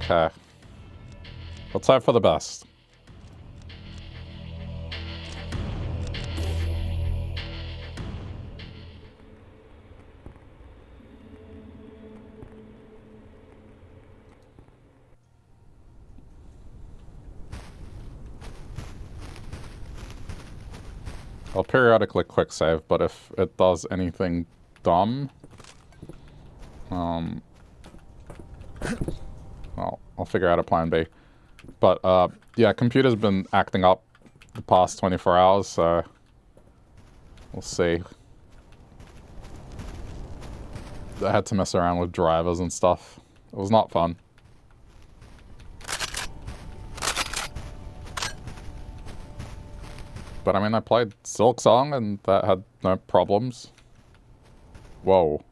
Okay. Let's hope for the best. I'll periodically quick save, but if it does anything dumb, well, I'll figure out a plan B. But, yeah, computer's been acting up the past 24 hours, so we'll see. I had to mess around with drivers and stuff. It was not fun. But I mean, I played Silk Song and that had no problems. Whoa.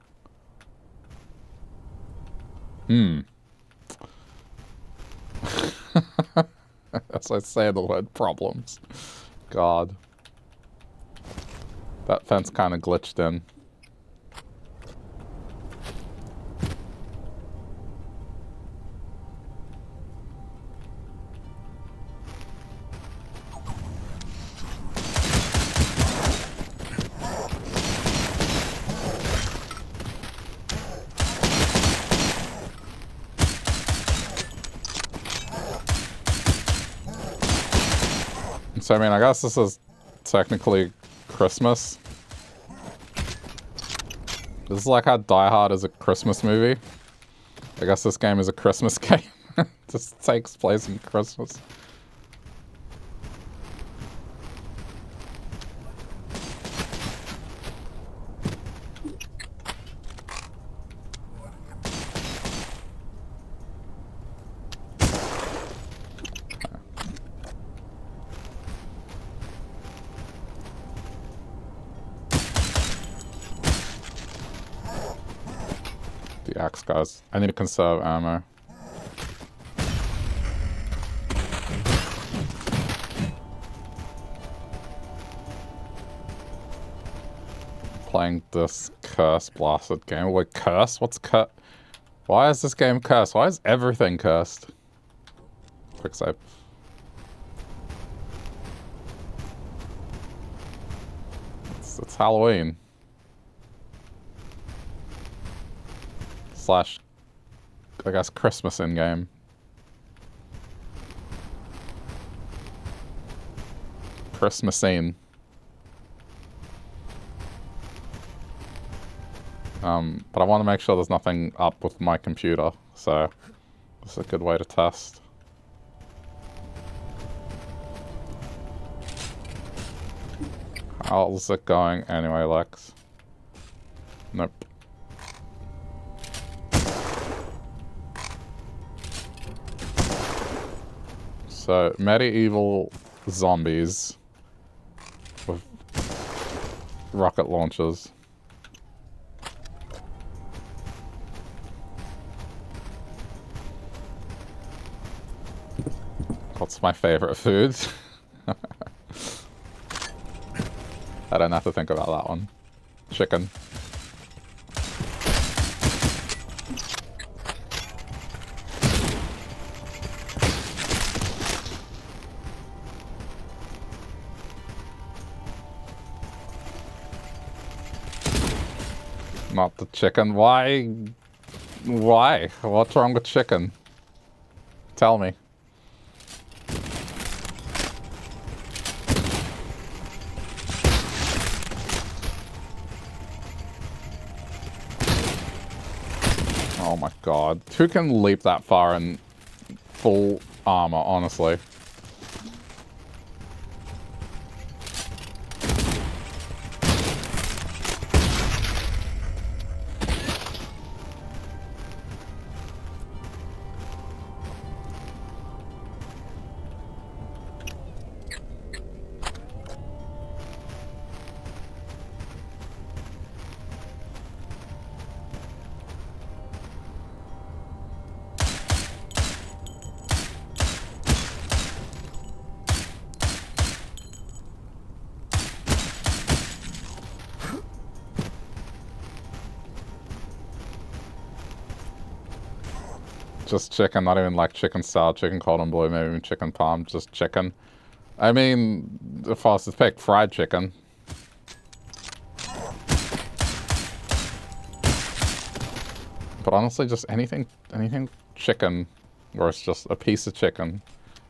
As I say the word problems. God. That fence kind of glitched in. So, I mean, I guess this is technically Christmas. This is like how Die Hard is a Christmas movie. I guess this game is a Christmas game. Just takes place in Christmas. The axe guys. I need to conserve ammo. Playing this curse blasted game. Wait, curse? What's curse? Why is this game cursed? Why is everything cursed? Quick save. It's Halloween. Slash, I guess, Christmas in-game. Christmasine. But I want to make sure there's nothing up with my computer, so this is a good way to test. How's it going anyway, Lex? Nope. So, medieval zombies with rocket launchers. What's my favorite food? I don't have to think about that one. Chicken. Not the chicken. Why? Why? What's wrong with chicken? Tell me. Oh my god. Who can leap that far in full armor, honestly? Just chicken, not even like chicken salad, chicken cordon bleu, maybe even chicken parm, just chicken. I mean, the fastest pick, fried chicken. But honestly, just anything chicken, where it's just a piece of chicken,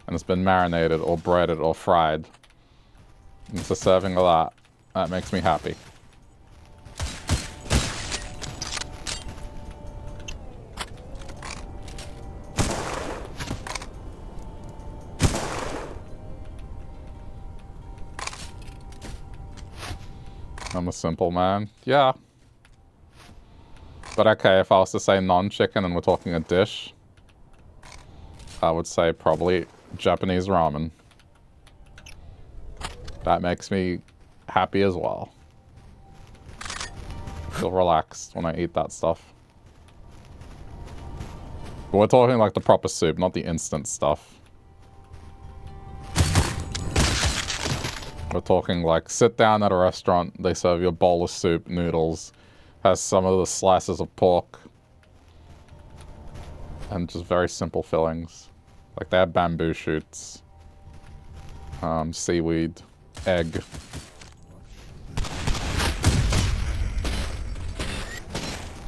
and it's been marinated or breaded or fried. And it's a serving of that makes me happy. I'm a simple man. Yeah. But okay, if I was to say non-chicken and we're talking a dish, I would say probably Japanese ramen. That makes me happy as well. Feel relaxed when I eat that stuff. But we're talking like the proper soup, not the instant stuff. We're talking like sit down at a restaurant, they serve you a bowl of soup, noodles, has some of the slices of pork, and just very simple fillings. Like they have bamboo shoots, seaweed, egg. I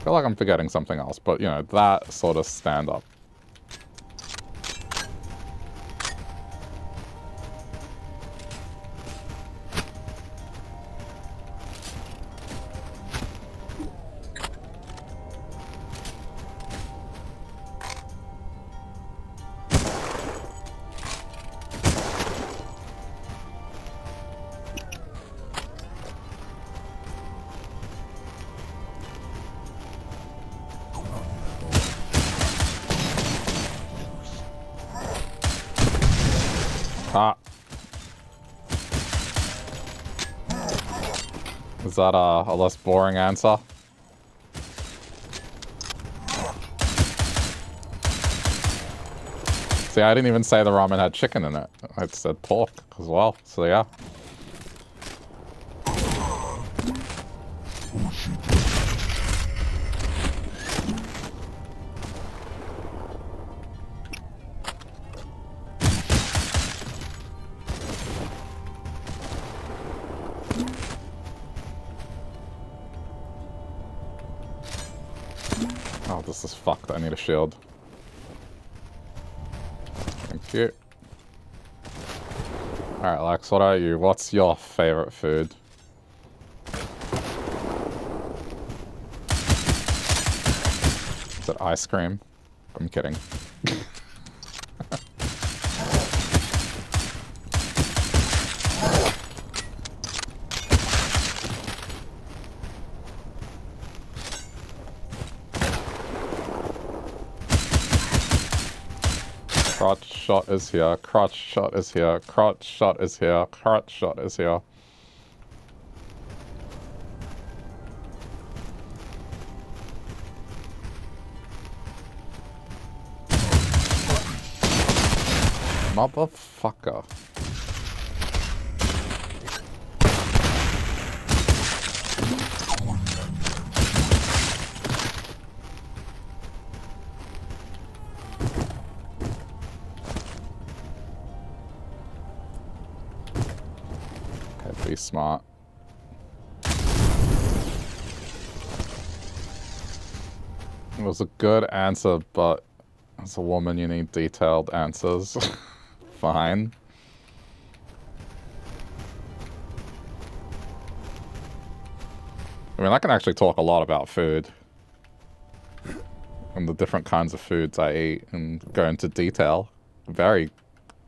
feel like I'm forgetting something else, but you know, that sort of stand up. Is that a less boring answer? See, I didn't even say the ramen had chicken in it. I said pork as well, so yeah. Oh, this is fucked. I need a shield. Thank you. Alright, Lex, what about you? What's your favorite food? Is it ice cream? I'm kidding. Crotch shot is here, crotch shot is here, crotch shot is here, crotch shot is here. Motherfucker. Okay, be smart. It was a good answer, but as a woman you need detailed answers. Fine. I mean, I can actually talk a lot about food. And the different kinds of foods I eat and go into detail. Very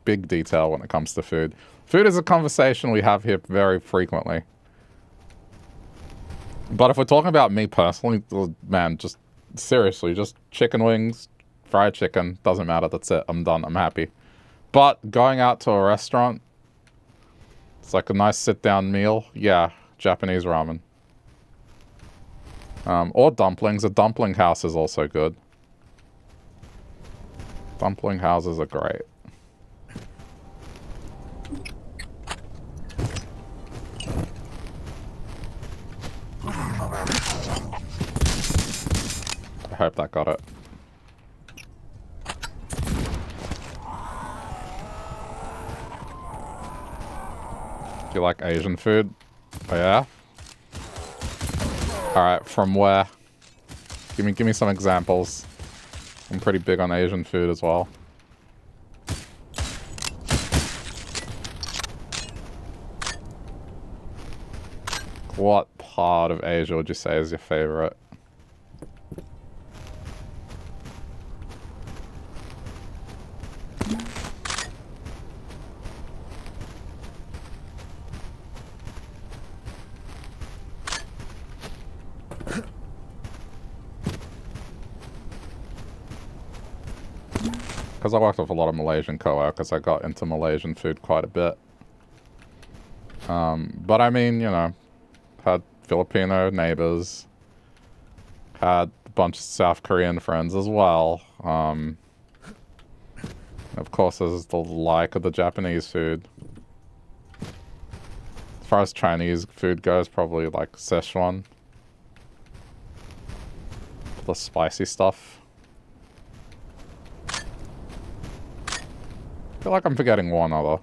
big detail when it comes to food. Food is a conversation we have here very frequently. But if we're talking about me personally, man, just seriously, just chicken wings, fried chicken, doesn't matter, that's it. I'm done, I'm happy. But going out to a restaurant, it's like a nice sit-down meal. Yeah, Japanese ramen. Or dumplings. A dumpling house is also good. Dumpling houses are great. I hope that got it. You like Asian food? Oh yeah? Alright, from where? Give me some examples. I'm pretty big on Asian food as well. What part of Asia would you say is your favorite? Because I worked with a lot of Malaysian co-workers, I got into Malaysian food quite a bit. But I mean, you know, had Filipino neighbors, had a bunch of South Korean friends as well. Of course, there's the like of the Japanese food. As far as Chinese food goes, probably like Szechuan. The spicy stuff. I feel like I'm forgetting one other.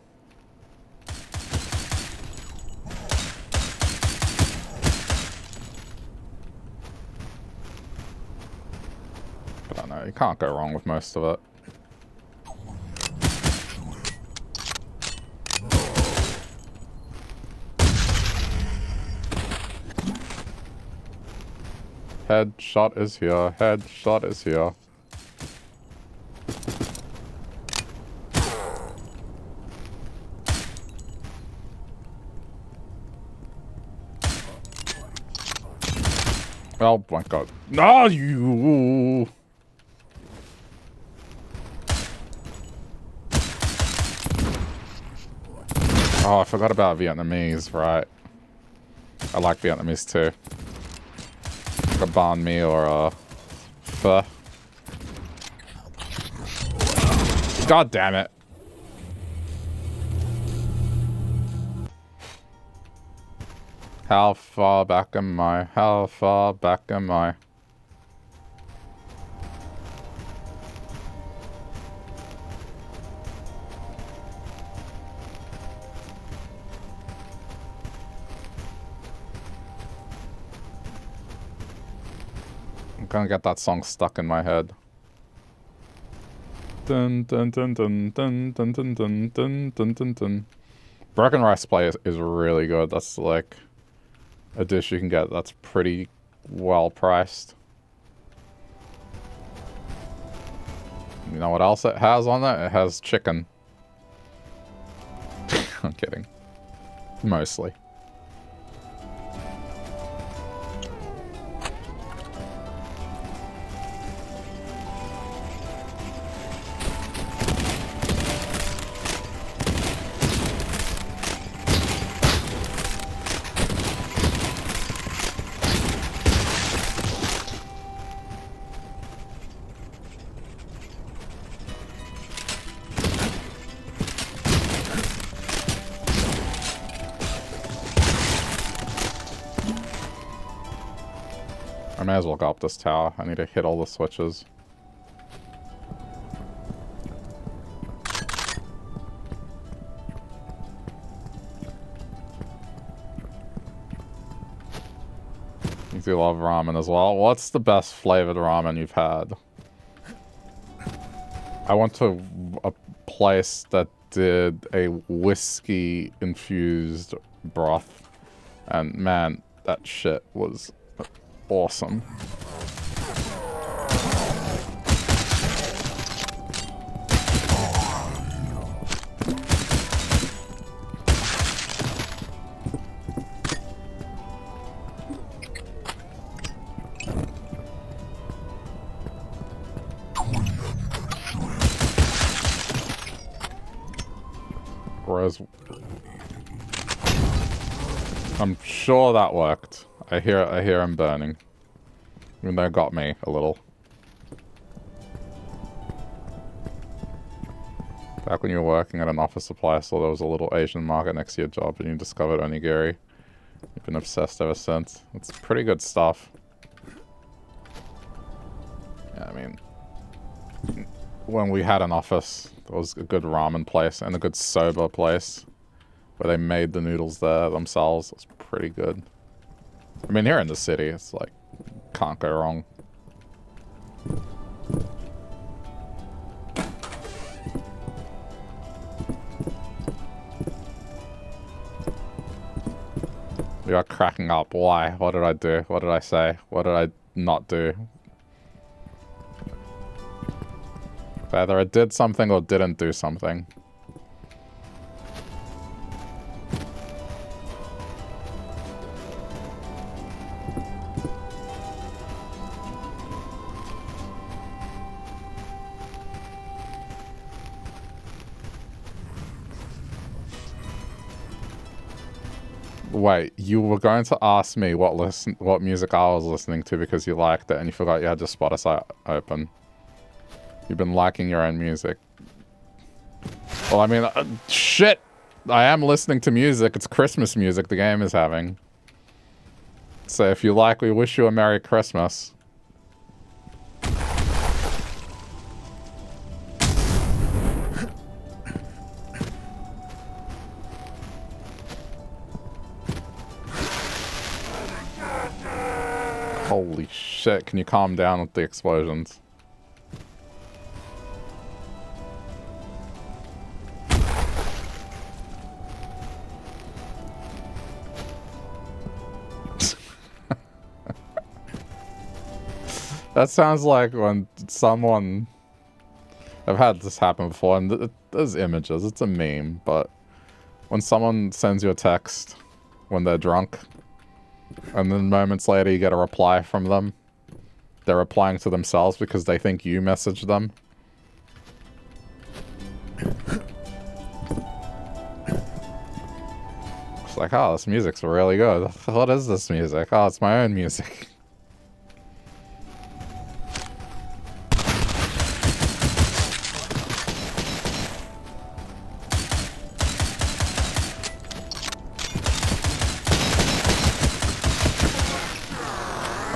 But I don't know, you can't go wrong with most of it. Headshot is here, headshot is here. Oh my god. No, you! Oh, I forgot about Vietnamese, right. I like Vietnamese too. Like a banh mi or a pho. God damn it. How far back am I? How far back am I? I'm gonna get that song stuck in my head. Dun dun dun dun dun dun dun dun dun dun dun dun. Broken rice play is really good. That's like a dish you can get that's pretty well priced. You know what else it has on it? It has chicken. I'm kidding. Mostly. I may as well go up this tower. I need to hit all the switches. You do love ramen as well. What's the best flavored ramen you've had? I went to a place that did a whiskey infused broth, and man, that shit was awesome. Whereas I'm sure that worked. I hear him burning. Even though it got me a little. Back when you were working at an office supply store, there was a little Asian market next to your job and you discovered onigiri. You've been obsessed ever since. It's pretty good stuff. Yeah, I mean, when we had an office, there was a good ramen place and a good soba place. where they made the noodles there themselves. It's pretty good. I mean, here in the city, it's like, can't go wrong. We are cracking up. Why? What did I do? What did I say? What did I not do? Either I did something or didn't do something. Wait, you were going to ask me what music I was listening to because you liked it and you forgot you had your Spotify open. You've been liking your own music. Well, I mean, shit! I am listening to music. It's Christmas music the game is having. So if you like, we wish you a Merry Christmas. Holy shit, can you calm down with the explosions? That sounds like when someone... I've had this happen before, and there's images, it's a meme, but when someone sends you a text when they're drunk, and then moments later you get a reply from them, they're replying to themselves because they think you messaged them. It's like, oh, this music's really good. What is this music? Oh, it's my own music.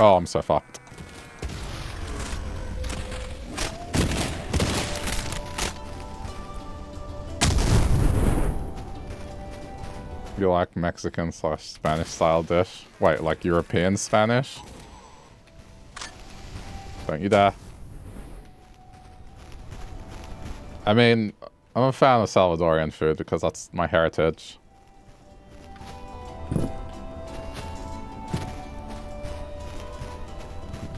Oh, I'm so fucked. You like Mexican / Spanish style dish? Wait, like European Spanish? Don't you dare. I mean, I'm a fan of Salvadorian food because that's my heritage.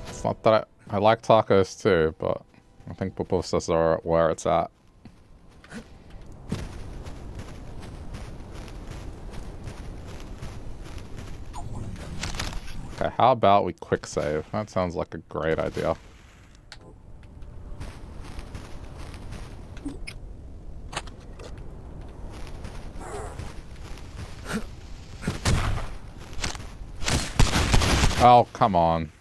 It's not that I like tacos too, but I think pupusas are where it's at. Okay, how about we quick save? That sounds like a great idea. Oh, come on.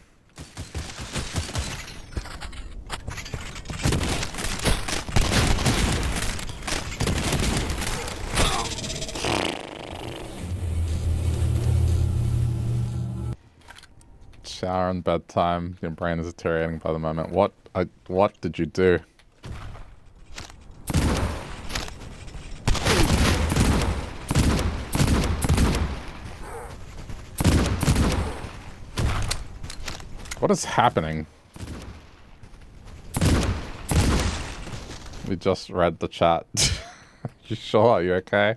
Shower and bedtime. Your brain is deteriorating by the moment. What did you do? What is happening? We just read the chat. You sure? Are you okay?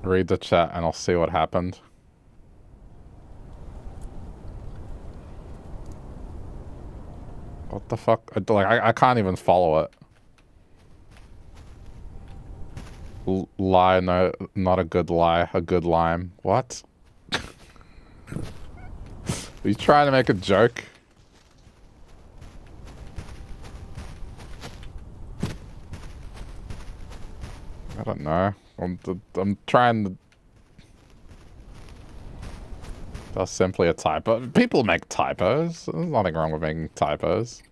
Read the chat and I'll see what happened. What the fuck? I can't even follow it. Lie, no, not a good lie. A good lime. What? Are you trying to make a joke? I don't know. I'm trying to... That's simply a typo. People make typos. There's nothing wrong with making typos.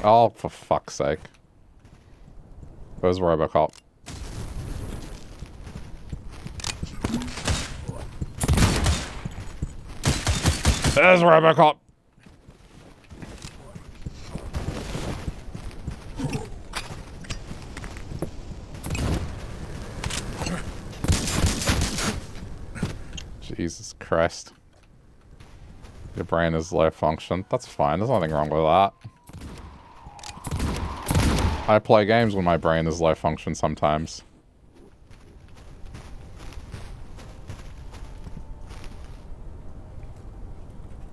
Oh, for fuck's sake. Where's Robocop? There's Robocop! Jesus Christ. Your brain is low function. That's fine. There's nothing wrong with that. I play games when my brain is low function sometimes.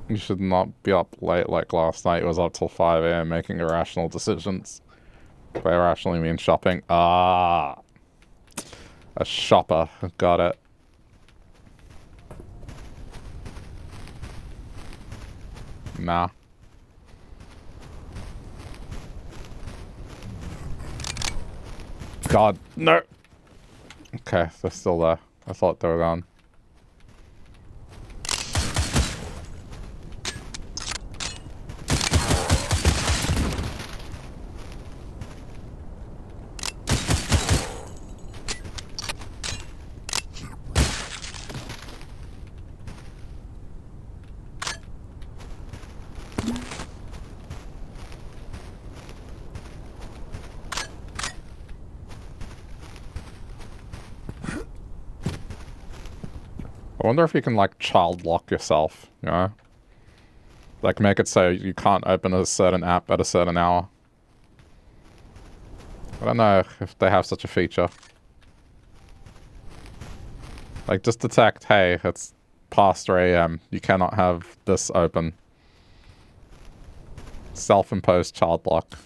You should not be up late like last night. It was up till 5 a.m. making irrational decisions. By irrationally mean shopping. Ah. A shopper. Got it. Nah. God, no. Okay, they're still there. I thought they were gone. I wonder if you can, like, child lock yourself, you know? Like, make it so you can't open a certain app at a certain hour. I don't know if they have such a feature. Like, just detect, hey, it's past 3 a.m. You cannot have this open. Self-imposed child lock.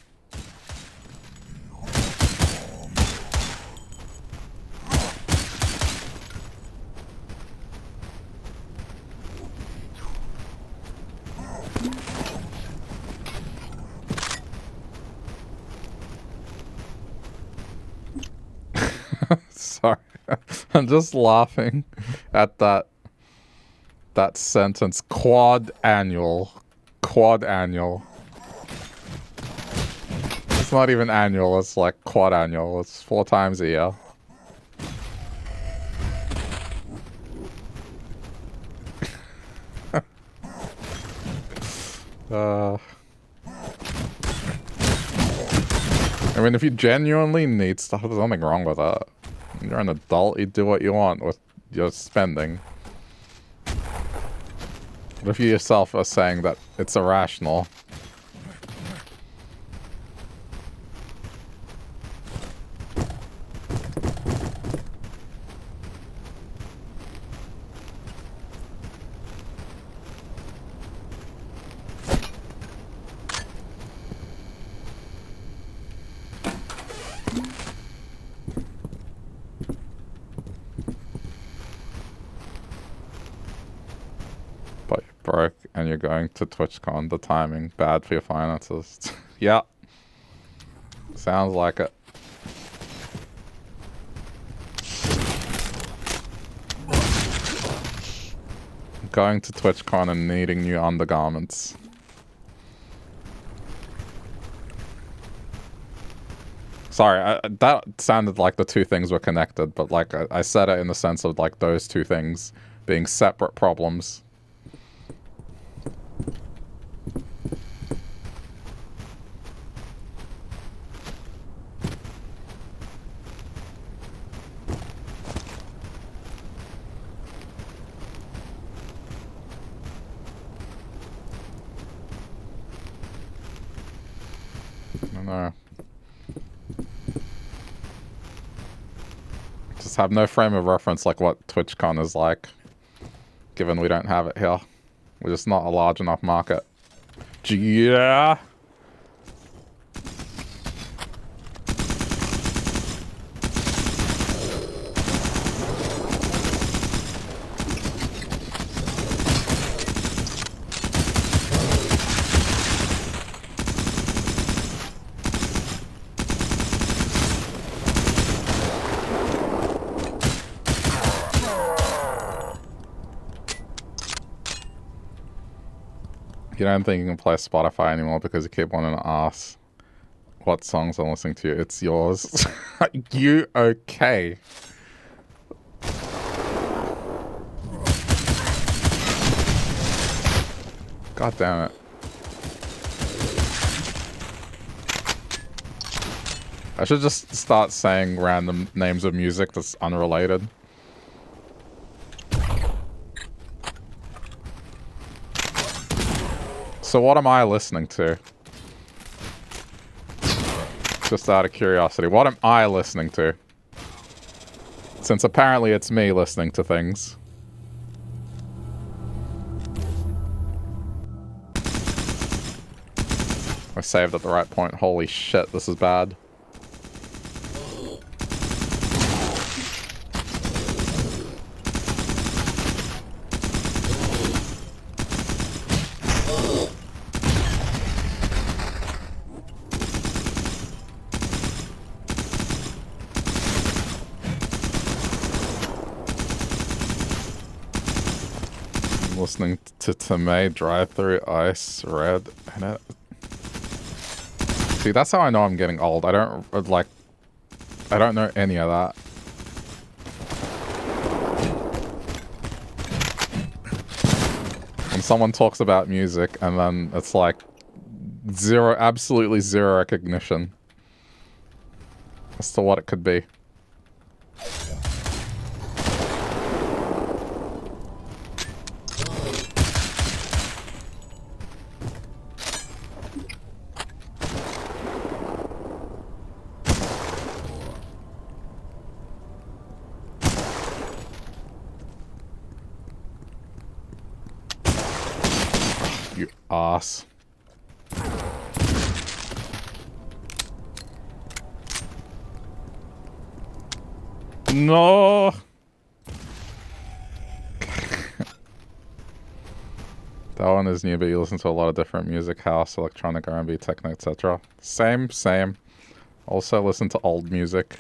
Sorry. I'm just laughing at that sentence. Quad annual. Quad annual. It's not even annual, it's like quad annual. It's 4 times a year. I mean, if you genuinely need stuff, there's nothing wrong with that. You're an adult, you do what you want with your spending. But if you yourself are saying that it's irrational... But you're broke and you're going to TwitchCon, the timing, bad for your finances. Yeah. Sounds like it. Going to TwitchCon and needing new undergarments. Sorry, that sounded like the two things were connected, but like I said it in the sense of like those two things being separate problems. I don't know. Just have no frame of reference like what TwitchCon is like, given we don't have it here. We're just not a large enough market. Yeah. You don't think you can play Spotify anymore because you keep wanting to ask. what songs I'm listening to. It's yours. You okay? God damn it. I should just start saying random names of music that's unrelated. So what am I listening to? Just out of curiosity, what am I listening to? Since apparently it's me listening to things. I saved at the right point. Holy shit, this is bad. Listening to Tomei, Drive Through, Ice, Red, and it. See, that's how I know I'm getting old. I don't know any of that. When someone talks about music and then it's like absolutely zero recognition as to what it could be. Ass. No. That one is new, but you listen to a lot of different music, house, electronic, R&B, techno, etc. Same. Also listen to old music.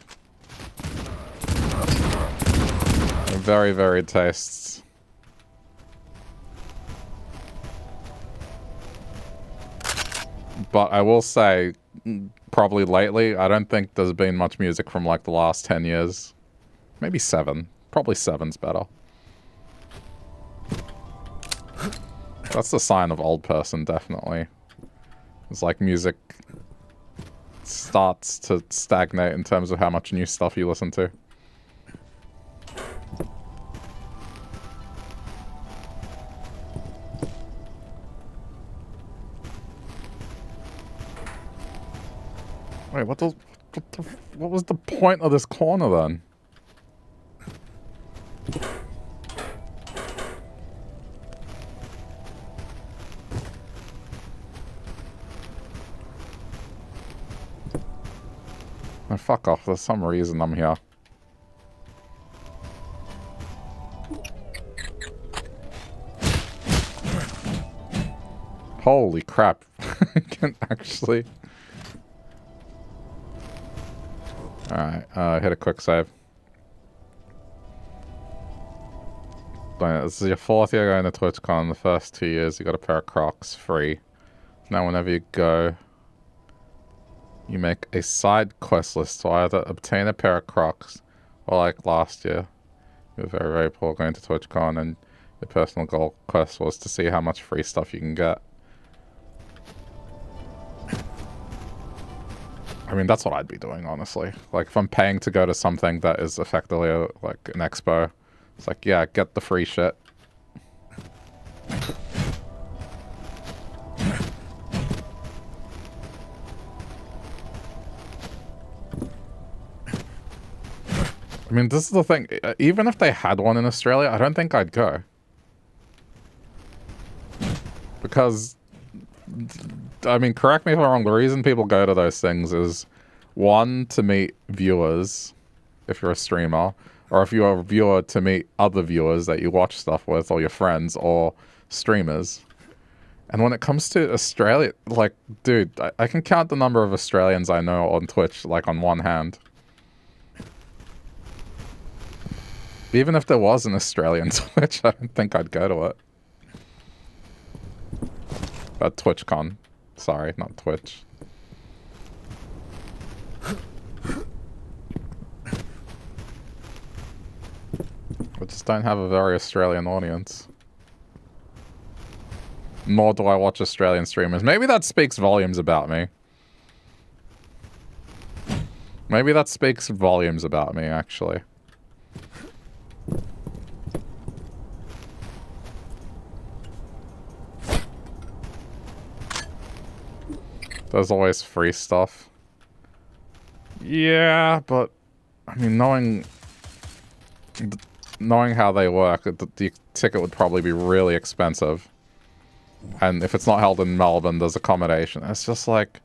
Very varied tastes. But I will say, probably lately, I don't think there's been much music from like the last 10 years. Maybe 7. Probably 7's better. That's the sign of old person, definitely. It's like music starts to stagnate in terms of how much new stuff you listen to. Wait, what was the point of this corner then? Oh, fuck off, there's some reason I'm here. Holy crap. I can actually... Alright, hit a quick save. This is your 4th year going to TwitchCon. The first 2 years you got a pair of Crocs free. Now whenever you go, you make a side quest list to either obtain a pair of Crocs, or like last year, you were very, very poor going to TwitchCon and your personal goal quest was to see how much free stuff you can get. I mean, that's what I'd be doing, honestly. Like, if I'm paying to go to something that is effectively like an expo, it's like, yeah, get the free shit. I mean, this is the thing. Even if they had one in Australia, I don't think I'd go. Because... I mean, correct me if I'm wrong, the reason people go to those things is, one, to meet viewers, if you're a streamer, or if you're a viewer, to meet other viewers that you watch stuff with, or your friends, or streamers. And when it comes to Australia, like, dude, I can count the number of Australians I know on Twitch, like, on one hand. Even if there was an Australian Twitch, I don't think I'd go to it. TwitchCon. Sorry, not Twitch. don't have a very Australian audience. Nor do I watch Australian streamers. Maybe that speaks volumes about me. Maybe that speaks volumes about me, actually. There's always free stuff. Yeah, but I mean, knowing how they work, the ticket would probably be really expensive. And if it's not held in Melbourne, there's accommodation. It's just like,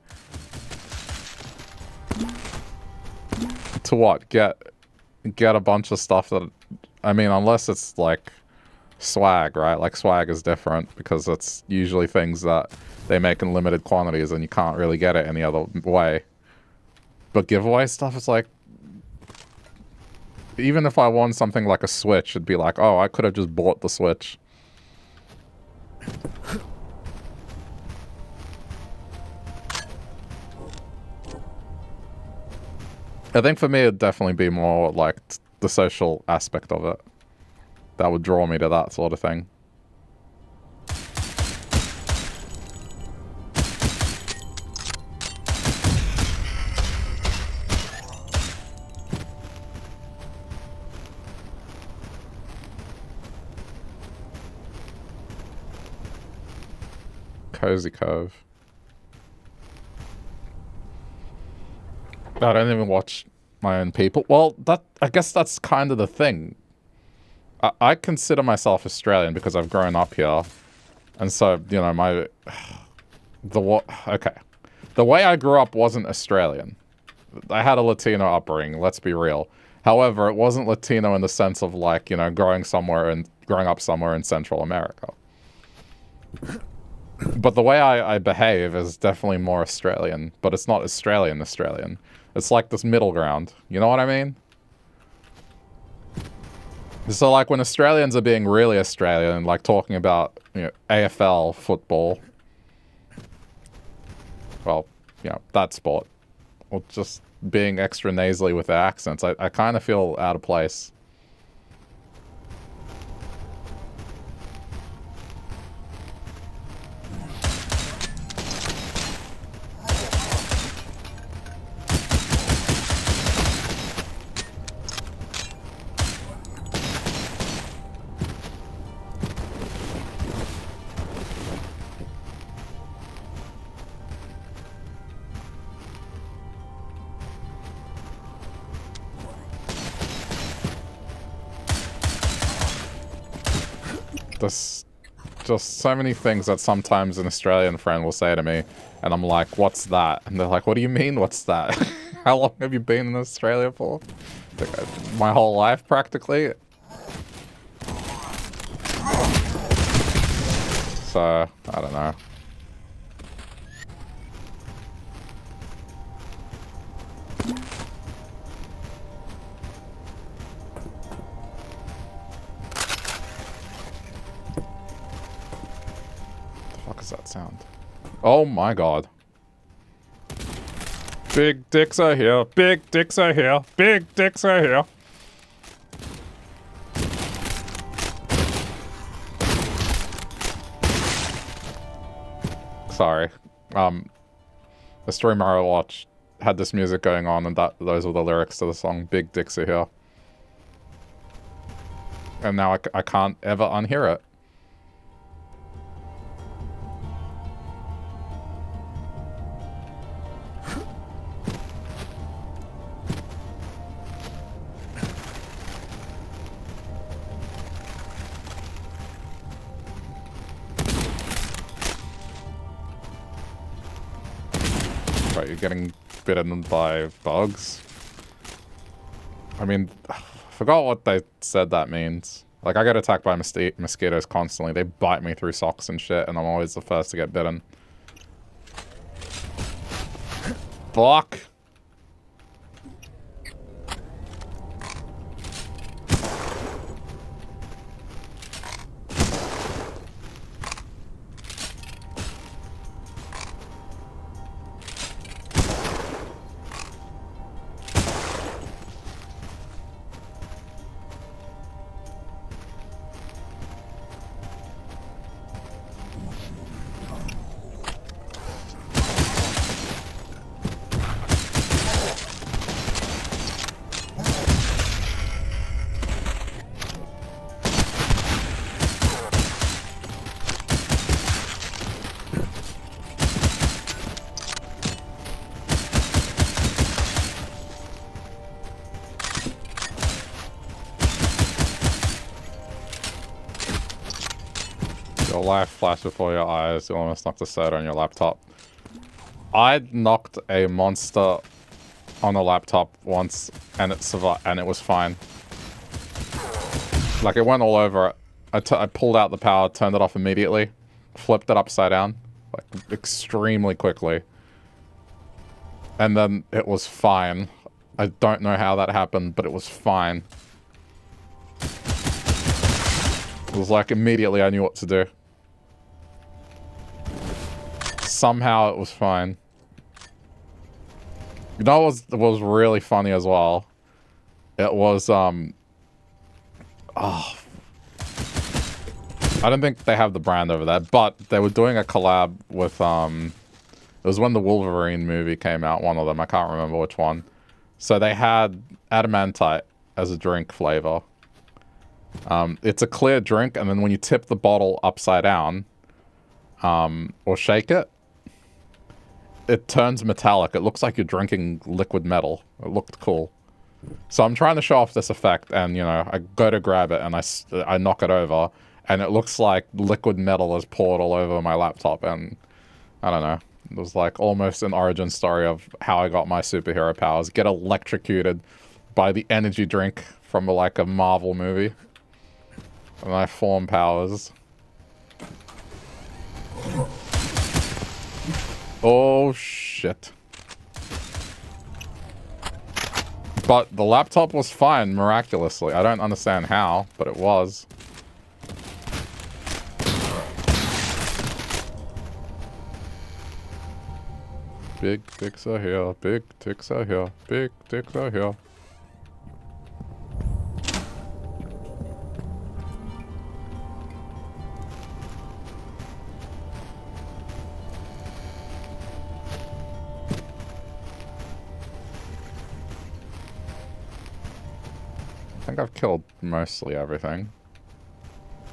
to what? Get a bunch of stuff that, I mean, unless it's like swag, right? Like swag is different because it's usually things that they make in limited quantities and you can't really get it any other way. But giveaway stuff is like, even if I won something like a Switch, it'd be like, oh, I could have just bought the Switch. I think for me it'd definitely be more like the social aspect of it that would draw me to that sort of thing. Cozy Cove. I don't even watch my own people. Well, I guess that's kind of the thing. I consider myself Australian because I've grown up here. And so, you know, okay. The way I grew up wasn't Australian. I had a Latino upbringing, let's be real. However, it wasn't Latino in the sense of like, you know, growing up somewhere in Central America. But the way I behave is definitely more Australian, but it's not Australian. It's like this middle ground. You know what I mean? So like when Australians are being really Australian, like talking about, you know, AFL football, well, you know, that sport, or just being extra nasally with their accents, I kind of feel out of place. There's just so many things that sometimes an Australian friend will say to me, and I'm like, what's that? And they're like, what do you mean, what's that? How long have you been in Australia for? Like, my whole life, practically. So, I don't know. That sound. Oh my god. Big dicks are here. Big dicks are here. Big dicks are here. Sorry. The streamer I watched had this music going on, and those were the lyrics to the song Big Dicks Are Here. And now I can't ever unhear it. Right, you're getting bitten by bugs? I mean, I forgot what they said that means. Like, I get attacked by mosquitoes constantly. They bite me through socks and shit, and I'm always the first to get bitten. Fuck! Your life flashed before your eyes. You almost knocked a soda on your laptop. I knocked a monster on a laptop once, and it survived, and it was fine. Like, it went all over it. I pulled out the power, turned it off immediately, flipped it upside down, like, extremely quickly. And then it was fine. I don't know how that happened, but it was fine. It was like, immediately I knew what to do. Somehow it was fine. You know what was really funny as well? It was, oh. I don't think they have the brand over there, but they were doing a collab with, it was when the Wolverine movie came out, one of them, I can't remember which one. So they had adamantite as a drink flavor. It's a clear drink, and then when you tip the bottle upside down, or shake it, it turns metallic. It looks like you're drinking liquid metal. It looked cool. So I'm trying to show off this effect, and, you know, I go to grab it, and I knock it over, and it looks like liquid metal is poured all over my laptop, and I don't know. It was like almost an origin story of how I got my superhero powers. Get electrocuted by the energy drink from like a Marvel movie. And I form powers. Oh shit. But the laptop was fine, miraculously. I don't understand how, but it was. Big dicks are here, big dicks are here, big dicks are here. I think I've killed mostly everything.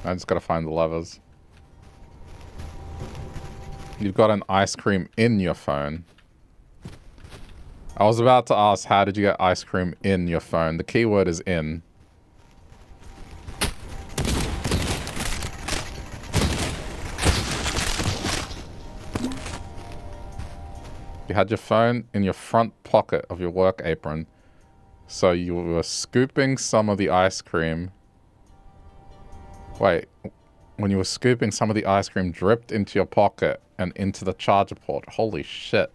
I just gotta find the levers. You've got an ice cream in your phone. I was about to ask, how did you get ice cream in your phone? The keyword is in. You had your phone in your front pocket of your work apron. So you were scooping some of the ice cream. Wait. When you were scooping, some of the ice cream dripped into your pocket and into the charger port. Holy shit.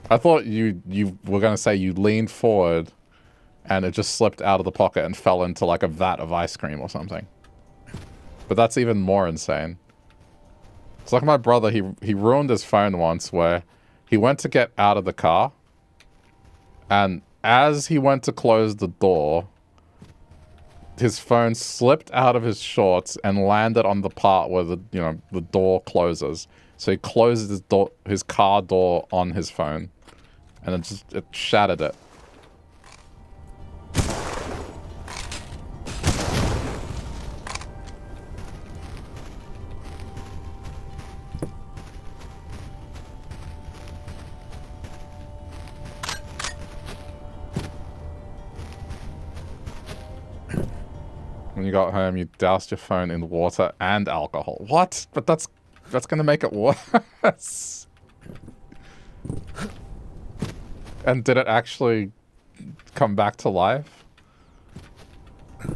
I thought you were going to say you leaned forward and it just slipped out of the pocket and fell into like a vat of ice cream or something. But that's even more insane. It's like my brother, he ruined his phone once where he went to get out of the car, and as he went to close the door, his phone slipped out of his shorts and landed on the part where the door closes. So he closed his car door on his phone, and it shattered it. When you got home, you doused your phone in water and alcohol. What? But that's gonna make it worse. And did it actually come back to life? I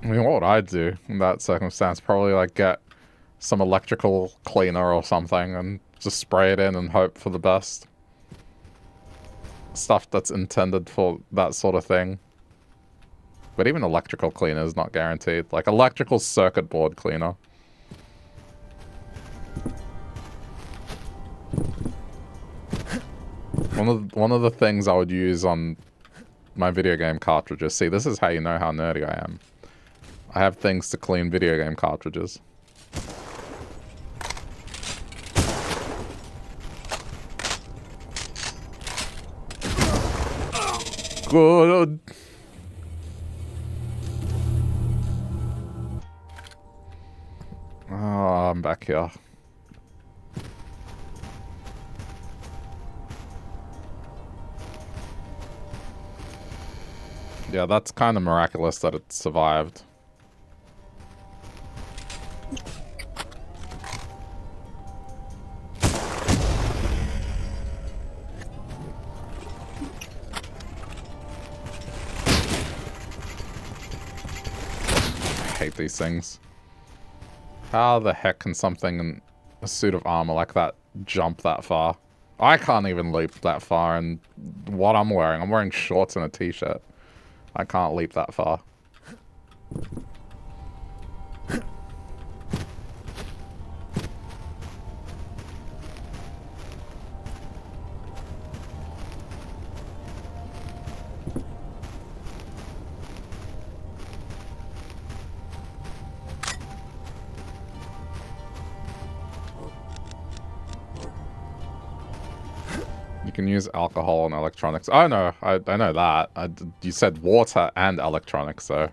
mean, what would I do in that circumstance? Probably like get some electrical cleaner or something and just spray it in and hope for the best. Stuff that's intended for that sort of thing. But even electrical cleaner is not guaranteed. Like electrical circuit board cleaner. One of the things I would use on my video game cartridges. See, this is how you know how nerdy I am. I have things to clean video game cartridges. Good. Oh, I'm back here. Yeah, that's kind of miraculous that it survived. I hate these things. How the heck can something in a suit of armor like that jump that far? I can't even leap that far, and what I'm wearing shorts and a t-shirt. I can't leap that far. You can use alcohol and electronics. Oh no, I know that. You said water and electronics, so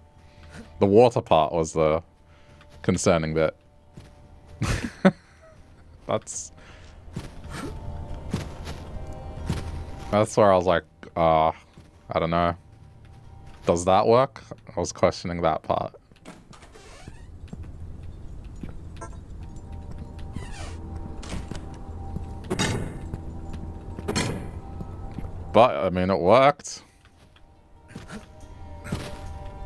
the water part was the concerning bit. That's where I was like, I don't know. Does that work? I was questioning that part. But, I mean, it worked.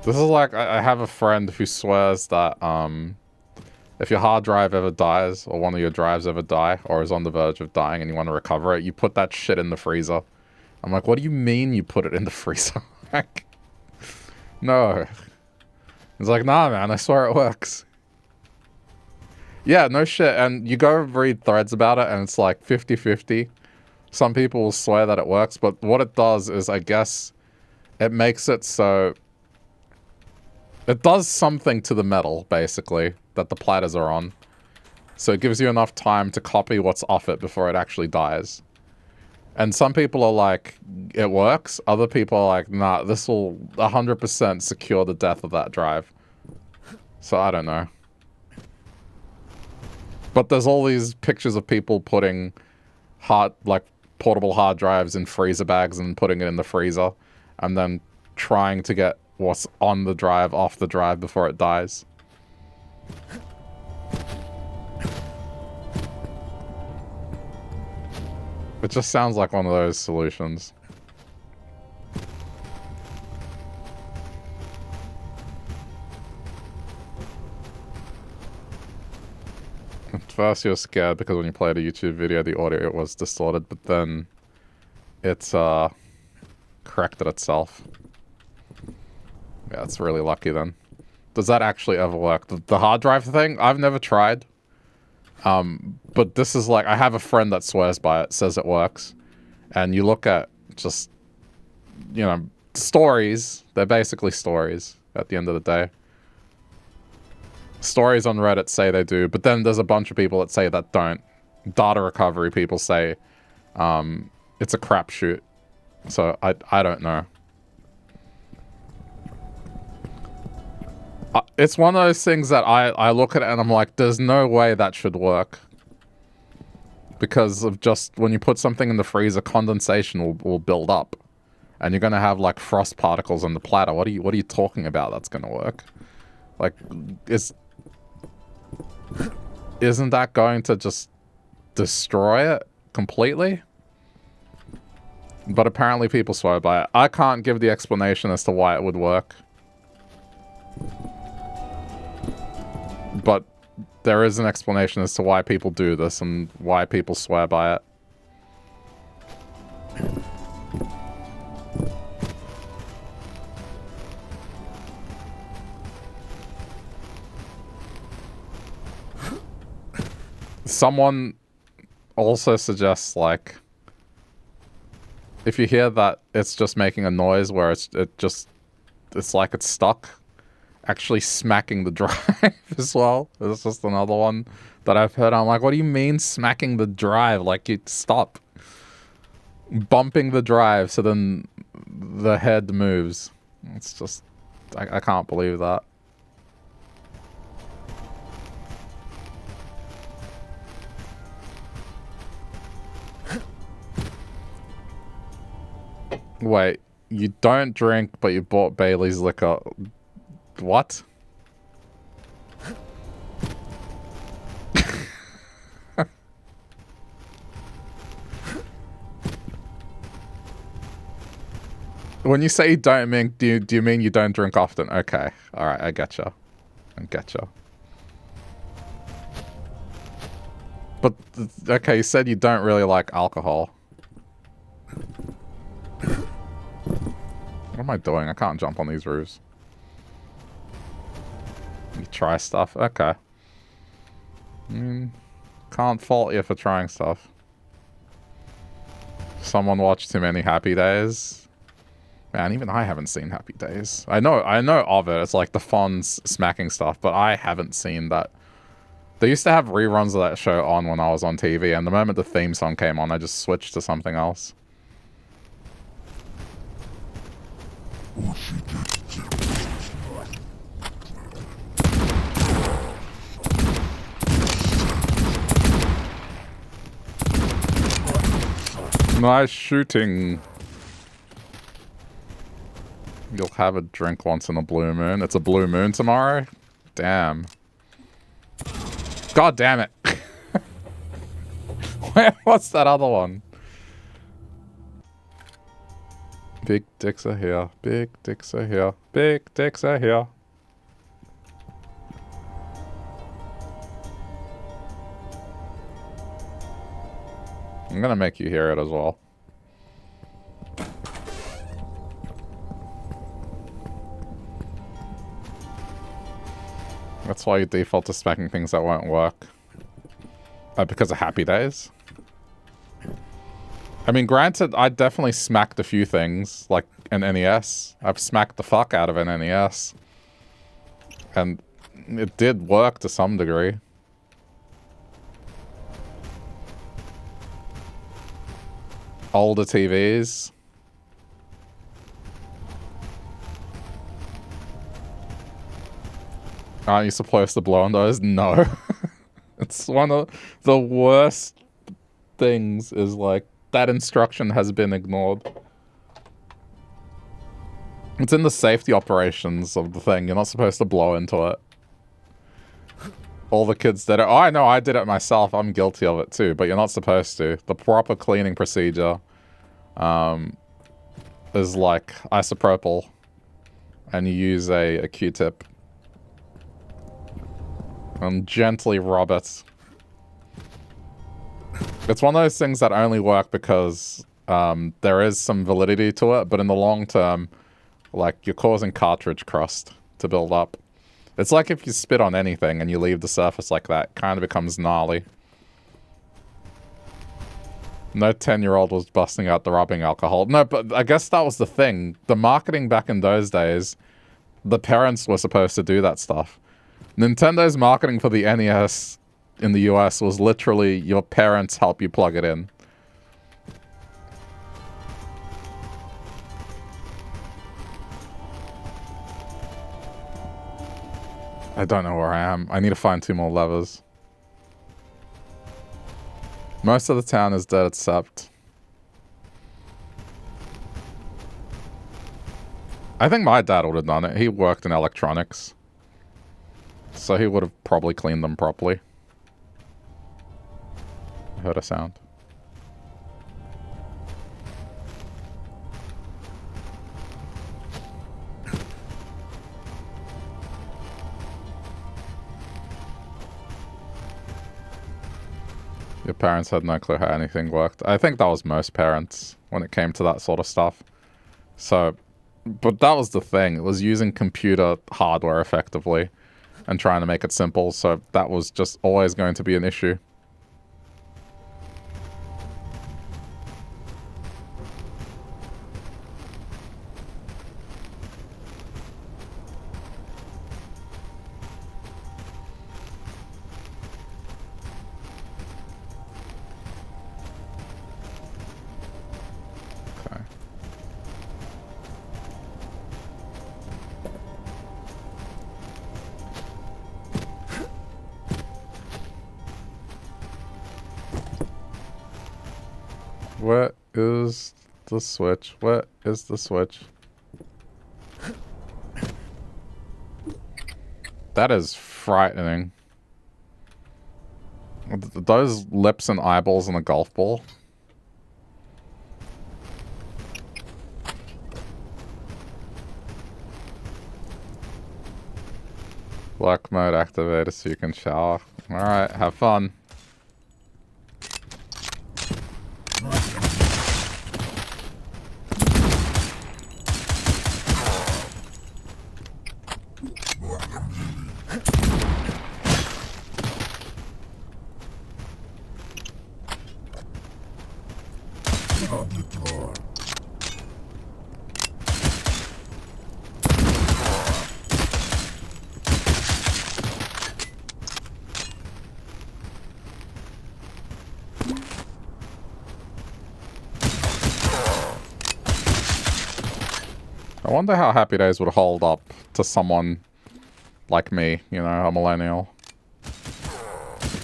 This is like, I have a friend who swears that, if your hard drive ever dies, or one of your drives ever die, or is on the verge of dying and you want to recover it, you put that shit in the freezer. I'm like, what do you mean you put it in the freezer? Like, no. He's like, nah, man, I swear it works. Yeah, no shit. And you go read threads about it, and it's like 50-50. Some people will swear that it works, but what it does is, I guess, it makes it so... It does something to the metal, basically, that the platters are on. So it gives you enough time to copy what's off it before it actually dies. And some people are like, it works. Other people are like, nah, this will 100% secure the death of that drive. So I don't know. But there's all these pictures of people putting portable hard drives in freezer bags and putting it in the freezer, and then trying to get what's on the drive off the drive before it dies. It just sounds like one of those solutions. At first you're scared because when you played a YouTube video, the audio was distorted, but then it's corrected itself. Yeah, it's really lucky then. Does that actually ever work? The hard drive thing? I've never tried. But this is like, I have a friend that swears by it, says it works. And you look at just, you know, stories. They're basically stories at the end of the day. Stories on Reddit say they do, but then there's a bunch of people that say that don't. Data recovery people say it's a crapshoot. So I don't know. It's one of those things that I look at it and I'm like, there's no way that should work. Because of just, when you put something in the freezer, condensation will build up. And you're going to have, like, frost particles on the platter. What are you talking about that's going to work? Like, isn't that going to just destroy it completely? But apparently people swear by it. I can't give the explanation as to why it would work. But there is an explanation as to why people do this and why people swear by it. Someone also suggests, like, if you hear that it's just making a noise where it's like it's stuck, actually smacking the drive as well. It's just another one that I've heard. I'm like, what do you mean smacking the drive? Like, you stop bumping the drive so then the head moves. It's just, I can't believe that. Wait, You don't drink, but you bought Bailey's liquor. What? When you say you don't drink, do you mean you don't drink often? Okay. Alright, I getcha. I getcha. But, okay, you said you don't really like alcohol. What am I doing? I can't jump on these roofs. You try stuff? Okay. Can't fault you for trying stuff. Someone watched too many Happy Days. Man, even I haven't seen Happy Days. I know of it. It's like the Fonz smacking stuff, but I haven't seen that. They used to have reruns of that show on when I was on TV, and the moment the theme song came on, I just switched to something else. Nice shooting. You'll have a drink once in a blue moon. It's a blue moon tomorrow? Damn. God damn it. What's that other one? Big dicks are here. Big dicks are here. Big dicks are here. I'm gonna make you hear it as well. That's why you default to smacking things that won't work. Because of Happy Days. I mean, granted, I definitely smacked a few things, like an NES. I've smacked the fuck out of an NES. And it did work to some degree. Older TVs. Aren't you supposed to blow on those? No. It's one of the worst things is like, that instruction has been ignored. It's in the safety operations of the thing. You're not supposed to blow into it. All the kids did it. Oh, I know, I did it myself. I'm guilty of it too, but you're not supposed to. The proper cleaning procedure is like isopropyl, and you use a Q-tip and gently rub it. It's one of those things that only work because there is some validity to it, but in the long term, like, you're causing cartridge crust to build up. It's like if you spit on anything and you leave the surface like that, it kind of becomes gnarly. No 10-year-old was busting out the rubbing alcohol. No, but I guess that was the thing. The marketing back in those days, the parents were supposed to do that stuff. Nintendo's marketing for the NES in the US was literally your parents help you plug it in. I don't know where I am. I need to find 2 more levers. Most of the town is dead except... I think my dad would have done it. He worked in electronics. So he would have probably cleaned them properly. I heard a sound. Your parents had no clue how anything worked. I think that was most parents when it came to that sort of stuff. So, but that was the thing. It was using computer hardware effectively and trying to make it simple. So that was just always going to be an issue. Where is the switch? Where is the switch? That is frightening. Those lips and eyeballs in a golf ball. Black mode activated so you can shower. Alright, have fun. I wonder how Happy Days would hold up to someone like me, you know, a millennial,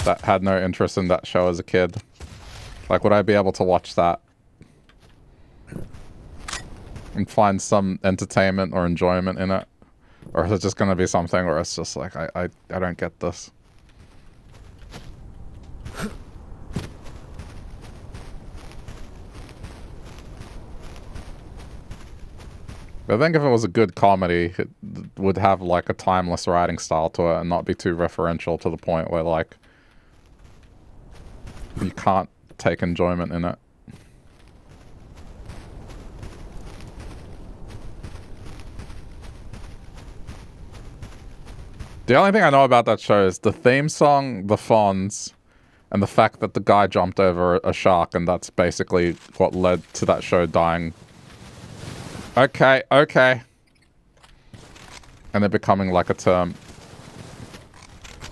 that had no interest in that show as a kid. Like, would I be able to watch that and find some entertainment or enjoyment in it? Or is it just going to be something where it's just like, I don't get this. I think if it was a good comedy, it would have, like, a timeless writing style to it and not be too referential to the point where, like, you can't take enjoyment in it. The only thing I know about that show is the theme song, the Fonz, and the fact that the guy jumped over a shark, and that's basically what led to that show dying. Okay, okay. And it becoming like a term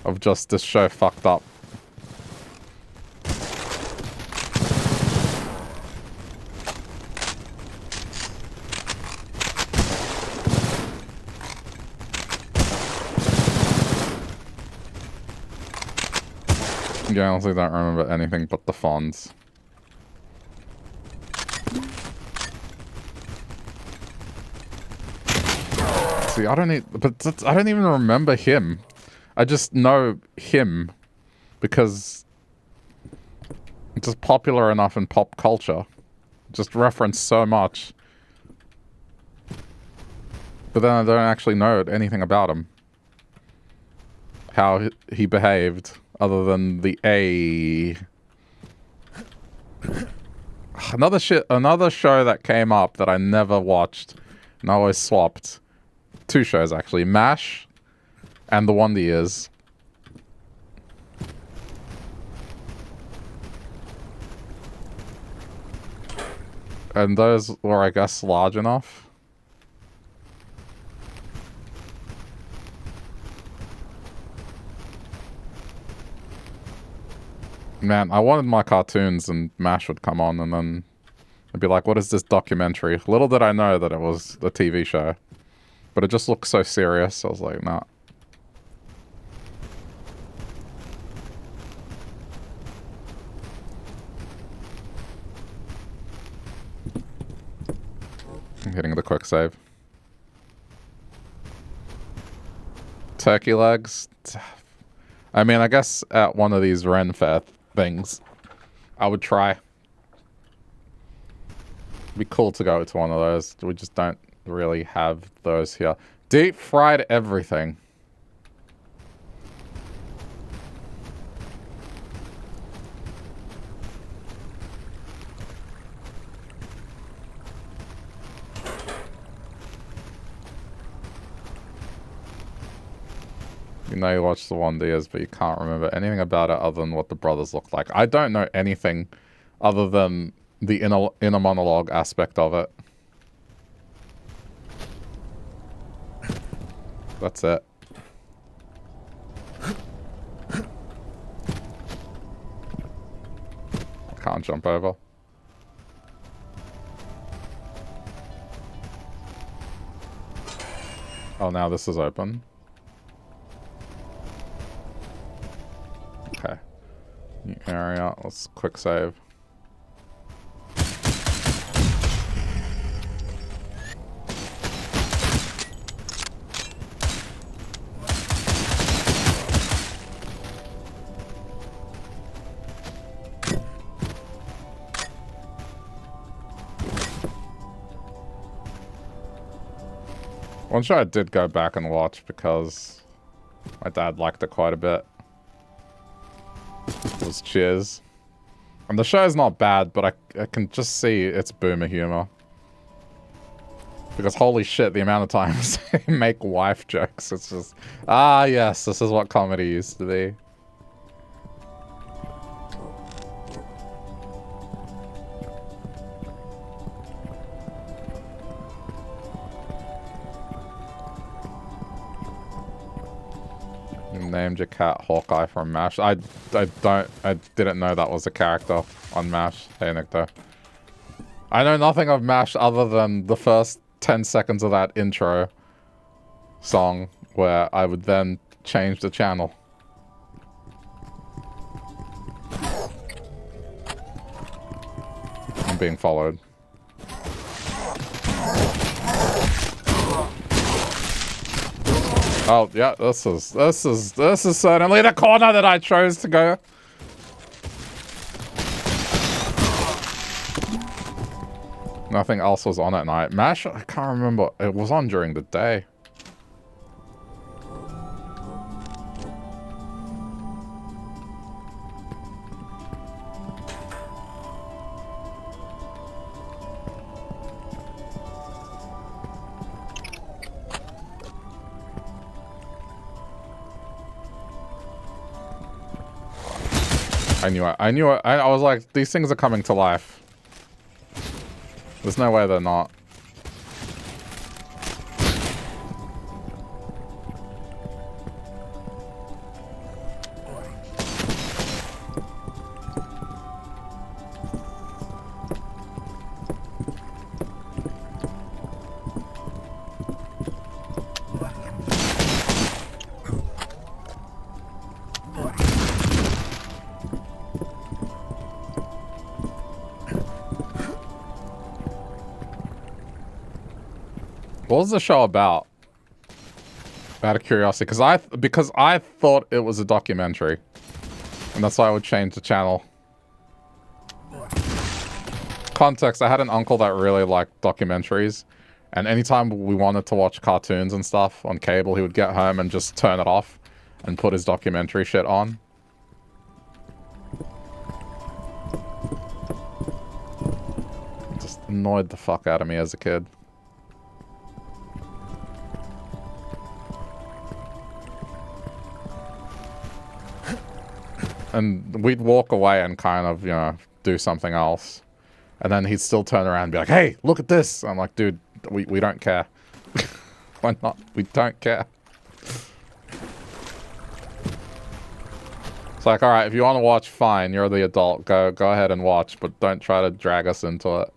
of just this show fucked up. Yeah, I honestly don't remember anything but the Fonz. See, I don't even remember him. I just know him because it's just popular enough in pop culture. Just referenced so much. But then I don't actually know anything about him. How he behaved, other than the A. Another show that came up that I never watched, and I always swapped. Two shows, actually. MASH and The Wonder Years. And those were, I guess, large enough. Man, I wanted my cartoons and MASH would come on and then I'd be like, what is this documentary? Little did I know that it was a TV show. But it just looked so serious. I was like, nah. I'm hitting the quick save. Turkey legs. I mean, I guess at one of these Ren Fair things, I would try. It'd be cool to go to one of those. We just don't really have those here. Deep fried everything. You know you watched The Wonder Years, but you can't remember anything about it other than what the brothers look like. I don't know anything other than the inner monologue aspect of it. That's it. I can't jump over. Oh, now this is open. Okay. New area. Let's quick save. One show I did go back and watch because my dad liked it quite a bit. It was Cheers. And the show's not bad, but I can just see its boomer humor. Because holy shit, the amount of times they make wife jokes. It's just, ah yes, this is what comedy used to be. You named your cat Hawkeye from MASH. I didn't know that was a character on MASH. Hey Nick. I know nothing of MASH other than the first 10 seconds of that intro song where I would then change the channel. I'm being followed. Oh, yeah, this is certainly the corner that I chose to go. Nothing else was on at night. MASH, I can't remember. It was on during the day. I knew it. I was like, these things are coming to life. There's no way they're not. What was the show about? Out of curiosity, because I thought it was a documentary, and that's why I would change the channel. Context: I had an uncle that really liked documentaries, and anytime we wanted to watch cartoons and stuff on cable, he would get home and just turn it off and put his documentary shit on. It just annoyed the fuck out of me as a kid. And we'd walk away and kind of, you know, do something else. And then he'd still turn around and be like, hey, look at this. I'm like, dude, we don't care. Why not? We don't care. It's like, alright, if you want to watch, fine. You're the adult. Go ahead and watch, but don't try to drag us into it.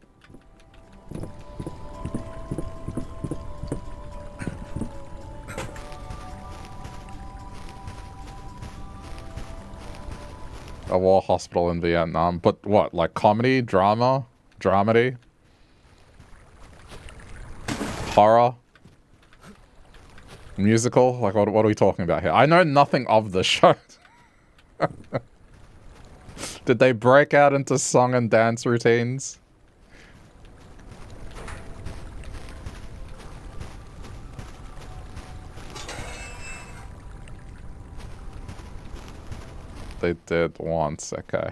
A war hospital in Vietnam. But what, like comedy, drama, dramedy, horror, musical? Like what are we talking about here? I know nothing of the show. Did they break out into song and dance routines? They did once, okay.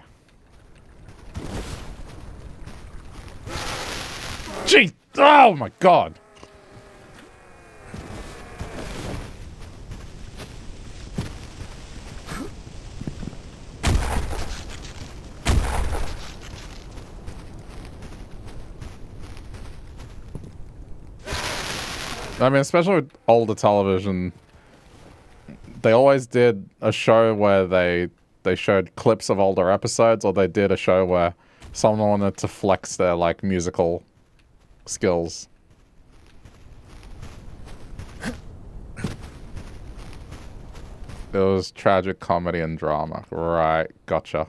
Gee! Oh my god! I mean, especially with older television, they always did a show where they showed clips of older episodes, or they did a show where someone wanted to flex their, like, musical skills. It was tragic comedy and drama. Right, gotcha.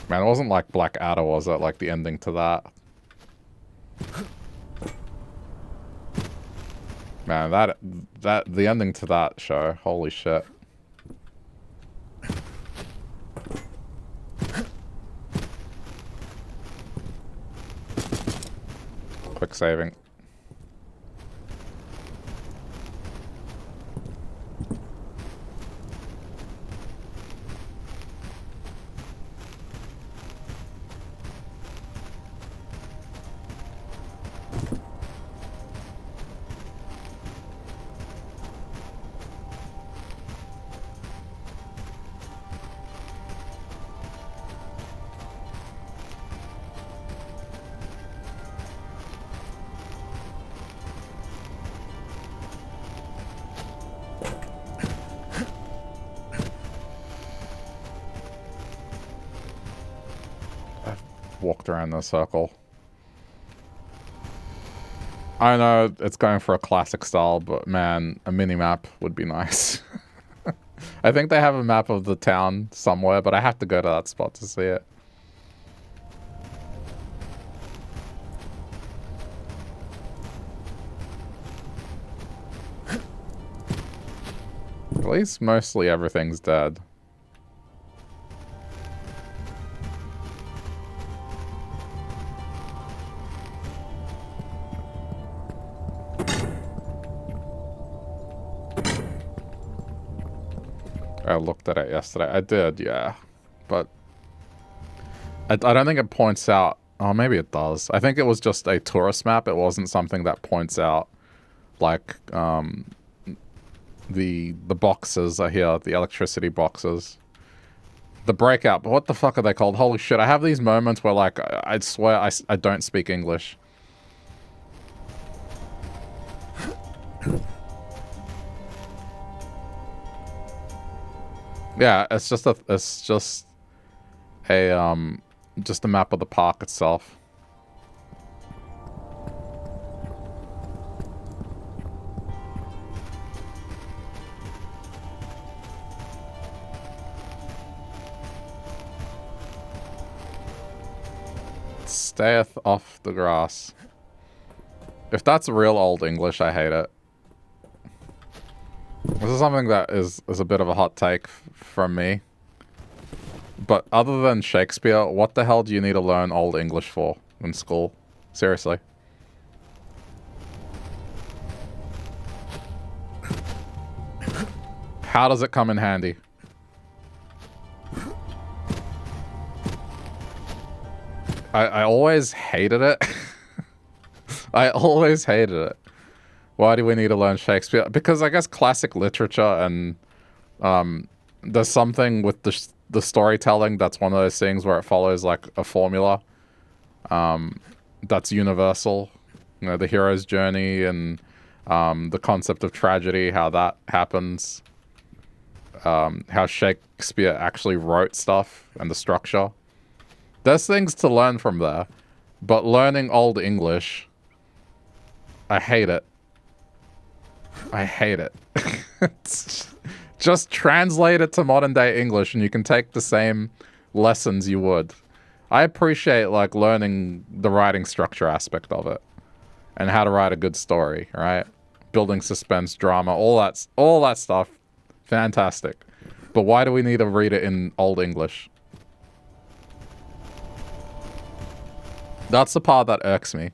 Man, it wasn't like Blackadder, was it? Like the ending to that. Man, the ending to that show, holy shit. quick saving. Walked around the circle. I know it's going for a classic style, but man, a mini-map would be nice. I think they have a map of the town somewhere, but I have to go to that spot to see it. At least mostly everything's dead. I looked at it yesterday. I did, yeah. But I don't think it points out... Oh, maybe it does. I think it was just a tourist map. It wasn't something that points out, like, the boxes are here, the electricity boxes. The breakout. But what the fuck are they called? Holy shit, I have these moments where, like, I swear I don't speak English. Yeah, it's just a map of the park itself. Stayeth off the grass. If that's real old English, I hate it. This is something that is a bit of a hot take from me. But other than Shakespeare, what the hell do you need to learn Old English for in school? Seriously. How does it come in handy? I always hated it. I always hated it. Why do we need to learn Shakespeare? Because I guess classic literature and there's something with the storytelling that's one of those things where it follows like a formula that's universal. You know, the hero's journey and the concept of tragedy, how that happens. How Shakespeare actually wrote stuff and the structure. There's things to learn from there. But learning Old English, I hate it. I hate it. Just translate it to modern day English and you can take the same lessons you would. I appreciate like learning the writing structure aspect of it and how to write a good story, right? Building suspense, drama, all that stuff. Fantastic. But why do we need to read it in Old English? That's the part that irks me.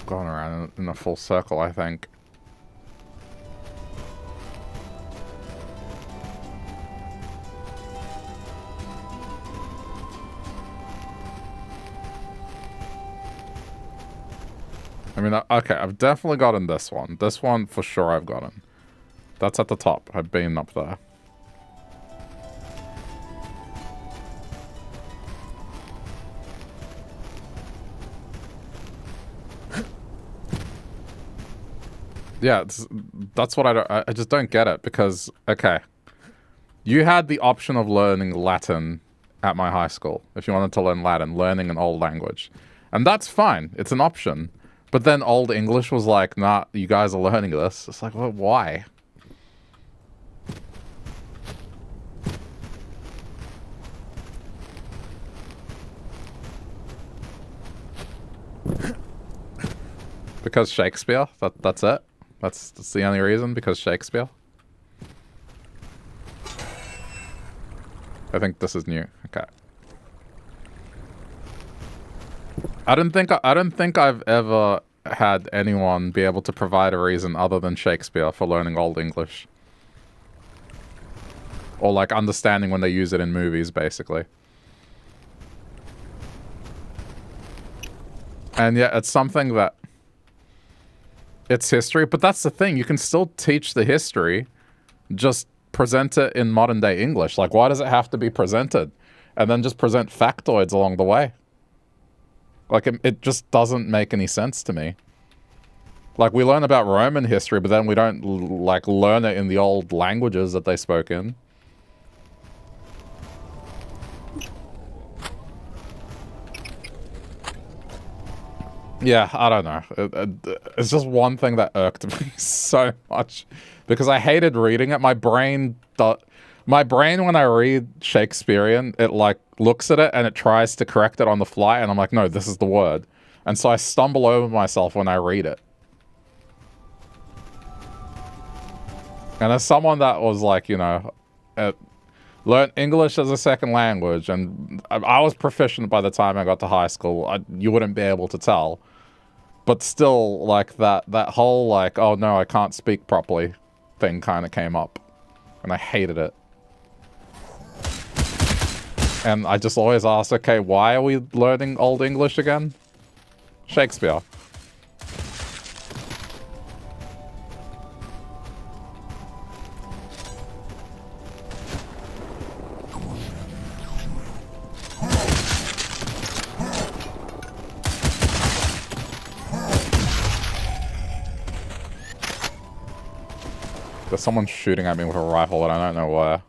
Gone around in a full circle, I think. I mean, okay, I've definitely gotten this one. This one, for sure, I've gotten. That's at the top. I've been up there. Yeah, that's what I just don't get it, because, okay, you had the option of learning Latin at my high school. If you wanted to learn Latin, learning an old language. And that's fine. It's an option. But then Old English was like, nah, you guys are learning this. It's like, well, why? Because Shakespeare? That's it? That's the only reason? Because Shakespeare? I think this is new. Okay. I don't think I've ever had anyone be able to provide a reason other than Shakespeare for learning Old English. Or like understanding when they use it in movies, basically. And yeah, it's something that... It's history, but that's the thing. You can still teach the history, just present it in modern day English. Like, why does it have to be presented? And then just present factoids along the way. Like, it just doesn't make any sense to me. Like, we learn about Roman history, but then we don't, like, learn it in the old languages that they spoke in. Yeah, I don't know. It's just one thing that irked me so much. Because I hated reading it. My brain, when I read Shakespearean, it, like, looks at it and it tries to correct it on the fly. And I'm like, no, this is the word. And so I stumble over myself when I read it. And as someone that was, like, you know, learned English as a second language, and I was proficient by the time I got to high school, you wouldn't be able to tell. But still, like, that whole, like, oh no, I can't speak properly thing kind of came up. And I hated it. And I just always ask, okay, why are we learning Old English again? Shakespeare. There's someone shooting at me with a rifle and I don't know where.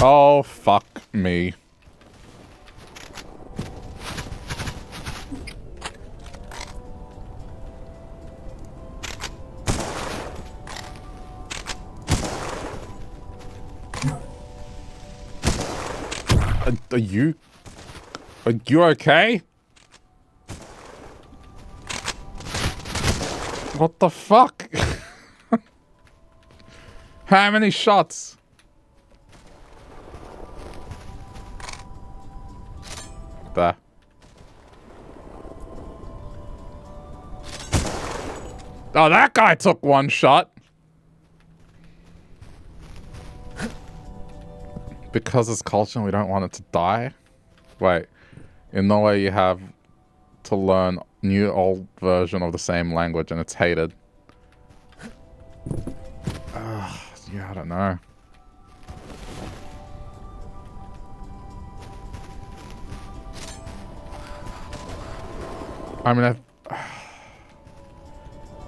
Oh, fuck me. Are you okay? What the fuck? How many shots? There. Oh, that guy took one shot. Because it's culture and we don't want it to die? Wait. In no way you have to learn new old version of the same language and it's hated. Yeah, I don't know. I mean,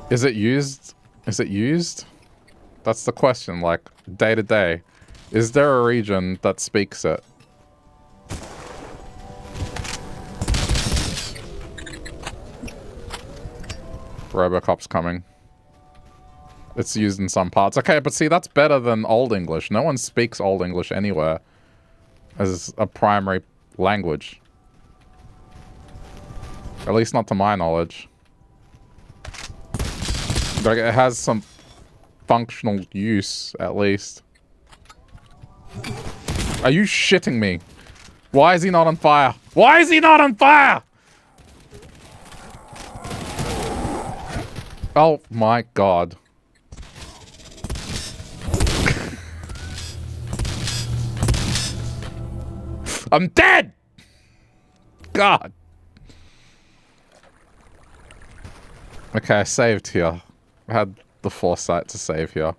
is it used? Is it used? That's the question, like, day to day. Is there a region that speaks it? Robocop's coming. It's used in some parts. Okay, but see, that's better than Old English. No one speaks Old English anywhere as a primary language. At least not to my knowledge. Like, it has some functional use, at least. Are you shitting me? Why is he not on fire? Why is he not on fire? Oh my god. I'm dead! God. Okay, I saved here. I had the foresight to save here.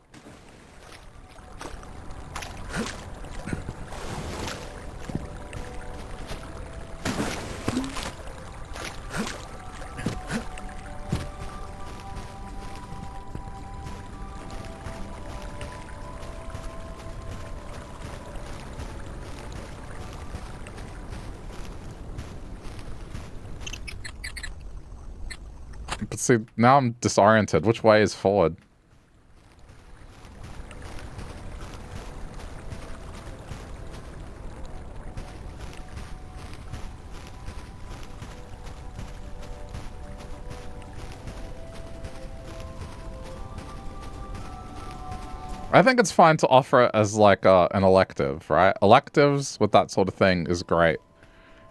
But see, now I'm disoriented. Which way is forward? I think it's fine to offer it as like an elective, right? Electives with that sort of thing is great.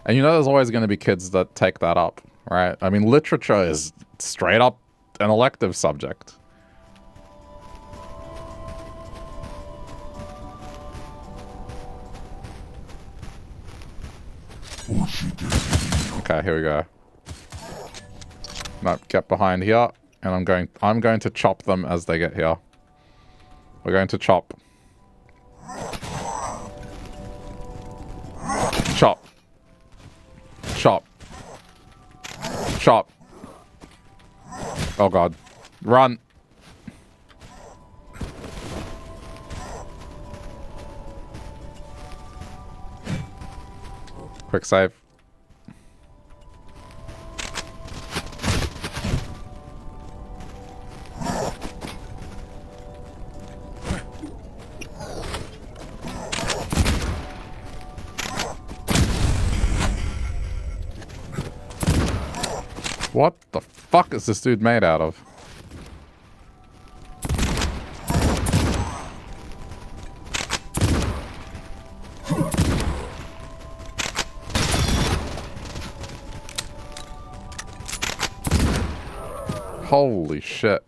And you know there's always going to be kids that take that up, right? I mean, literature is straight up an elective subject. Okay, here we go. No, get behind here, and I'm going to chop them as they get here. We're going to chop. Chop. Chop. Chop. Oh god. Run. Quick save. What the fuck is this dude made out of? Holy shit.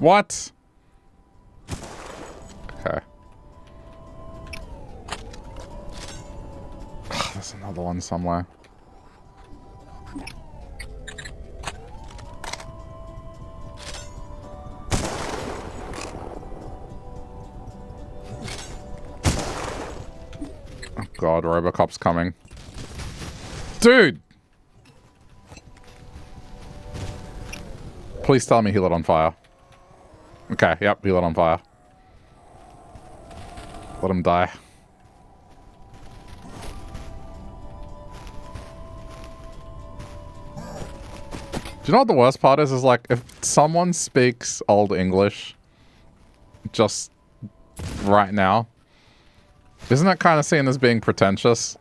What? Okay. There's another one somewhere. Oh god, Robocop's coming. Dude! Please tell me he lit on fire. Okay, yep, he lit on fire. Let him die. Do you know what the worst part is? Is like, if someone speaks Old English just right now, isn't that kind of seen as being pretentious?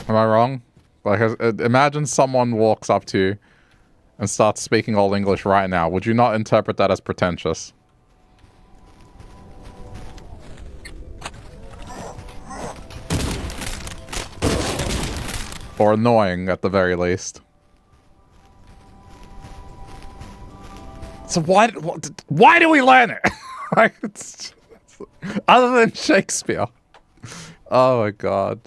Am I wrong? Like, imagine someone walks up to you and starts speaking Old English right now. Would you not interpret that as pretentious? Or annoying, at the very least. So why do we learn it? Like, other than Shakespeare. Oh my god.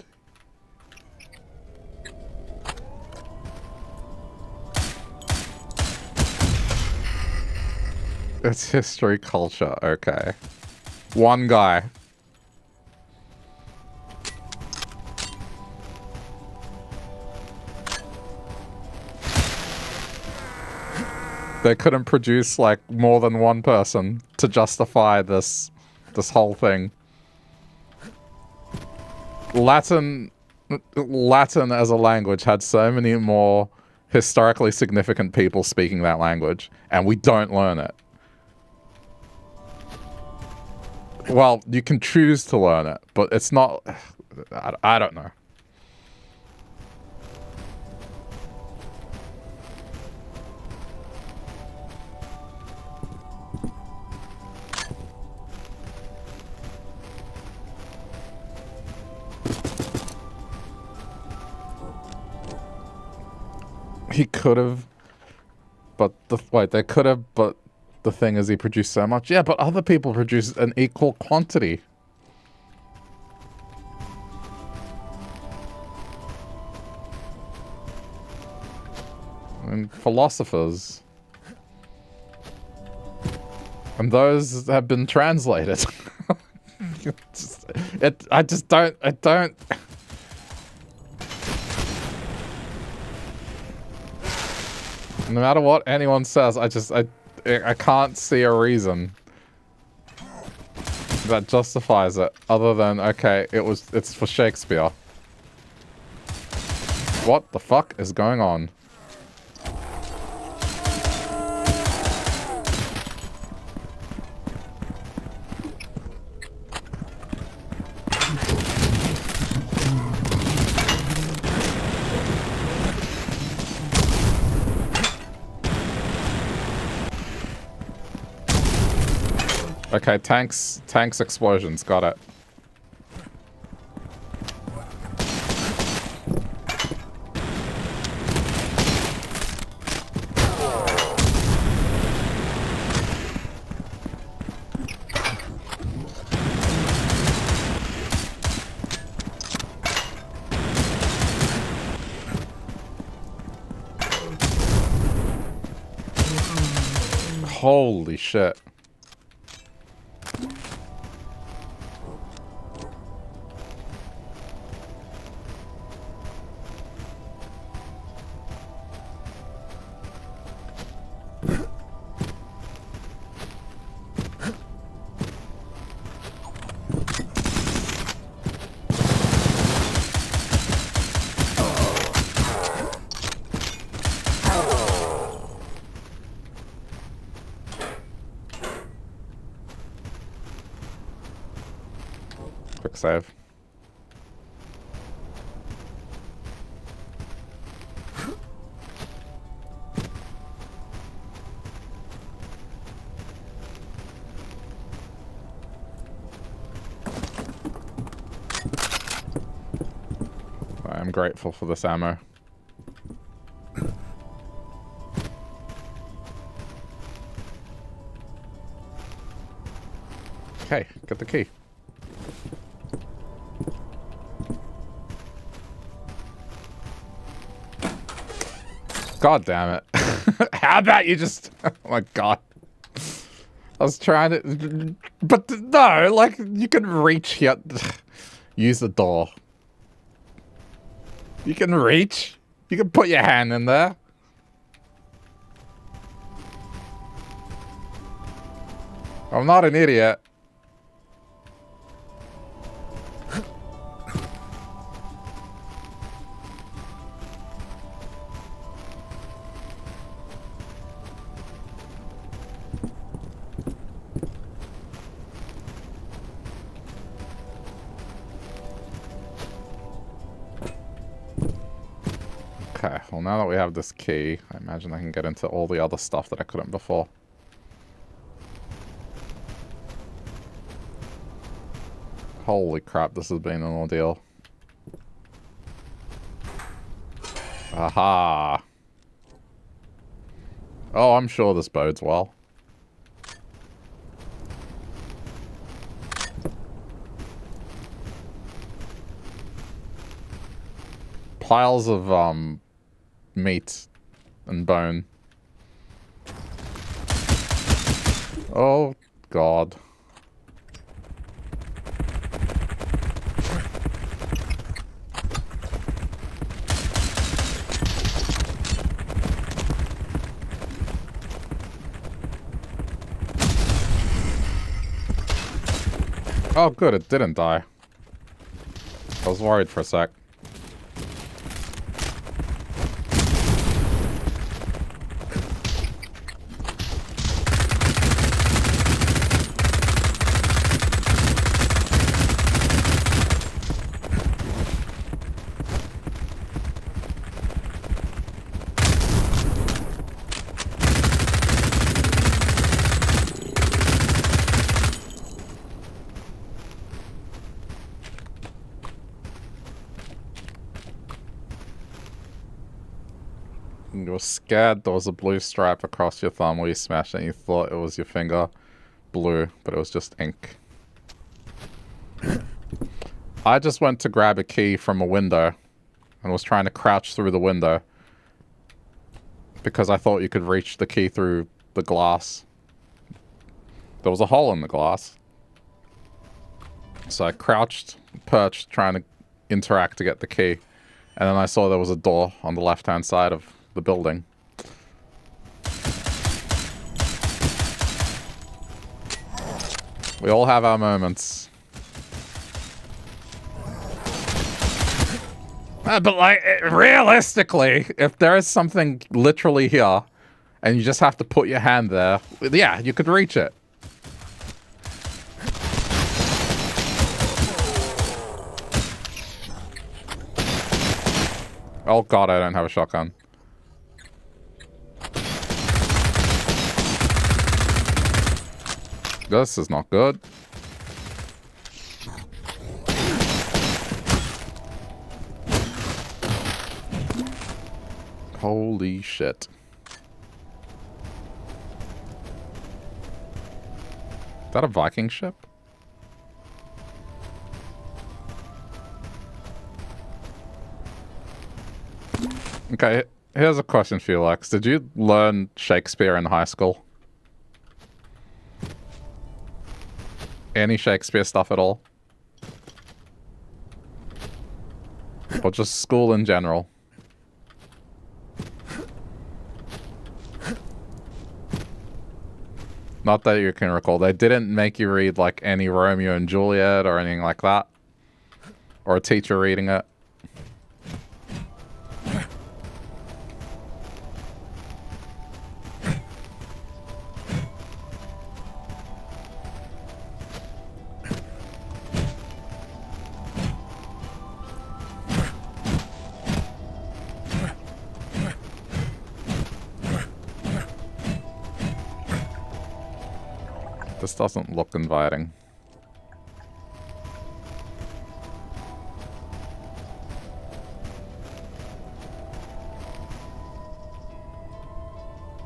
It's history, culture, okay. One guy. They couldn't produce, like, more than one person to justify this whole thing. Latin as a language had so many more historically significant people speaking that language, and we don't learn it. Well, you can choose to learn it, but it's not... I don't know. He could have, but they could have, but the thing is he produced so much. Yeah, but other people produce an equal quantity. And philosophers. And those have been translated. I don't. No matter what anyone says, I can't see a reason that justifies it other than, okay, it's for Shakespeare. What the fuck is going on? Okay, tanks, explosions, got it. Holy shit. Quick save. I'm grateful for this ammo. Okay, get the key. God damn it. How about you just... Oh my god. I was trying to... But no, like, you can reach here. Use the door. You can reach. You can put your hand in there. I'm not an idiot. Okay, well now that we have this key, I imagine I can get into all the other stuff that I couldn't before. Holy crap, this has been an ordeal. Aha! Oh, I'm sure this bodes well. Piles of, meat and bone. Oh, God. Oh, good, it didn't die. I was worried for a sec. You were scared there was a blue stripe across your thumb where you smashed it and you thought it was your finger blue, but it was just ink. I just went to grab a key from a window and was trying to crouch through the window because I thought you could reach the key through the glass. There was a hole in the glass. So I crouched, perched, trying to interact to get the key. And then I saw there was a door on the left-hand side of the building. We all have our moments. But like, realistically, if there is something literally here, and you just have to put your hand there, yeah, you could reach it. Oh god, I don't have a shotgun. This is not good. Holy shit. Is that a Viking ship? Okay, here's a question for you, Lex. Did you learn Shakespeare in high school? Any Shakespeare stuff at all? Or just school in general? Not that you can recall. They didn't make you read, like, any Romeo and Juliet or anything like that? Or a teacher reading it? This doesn't look inviting.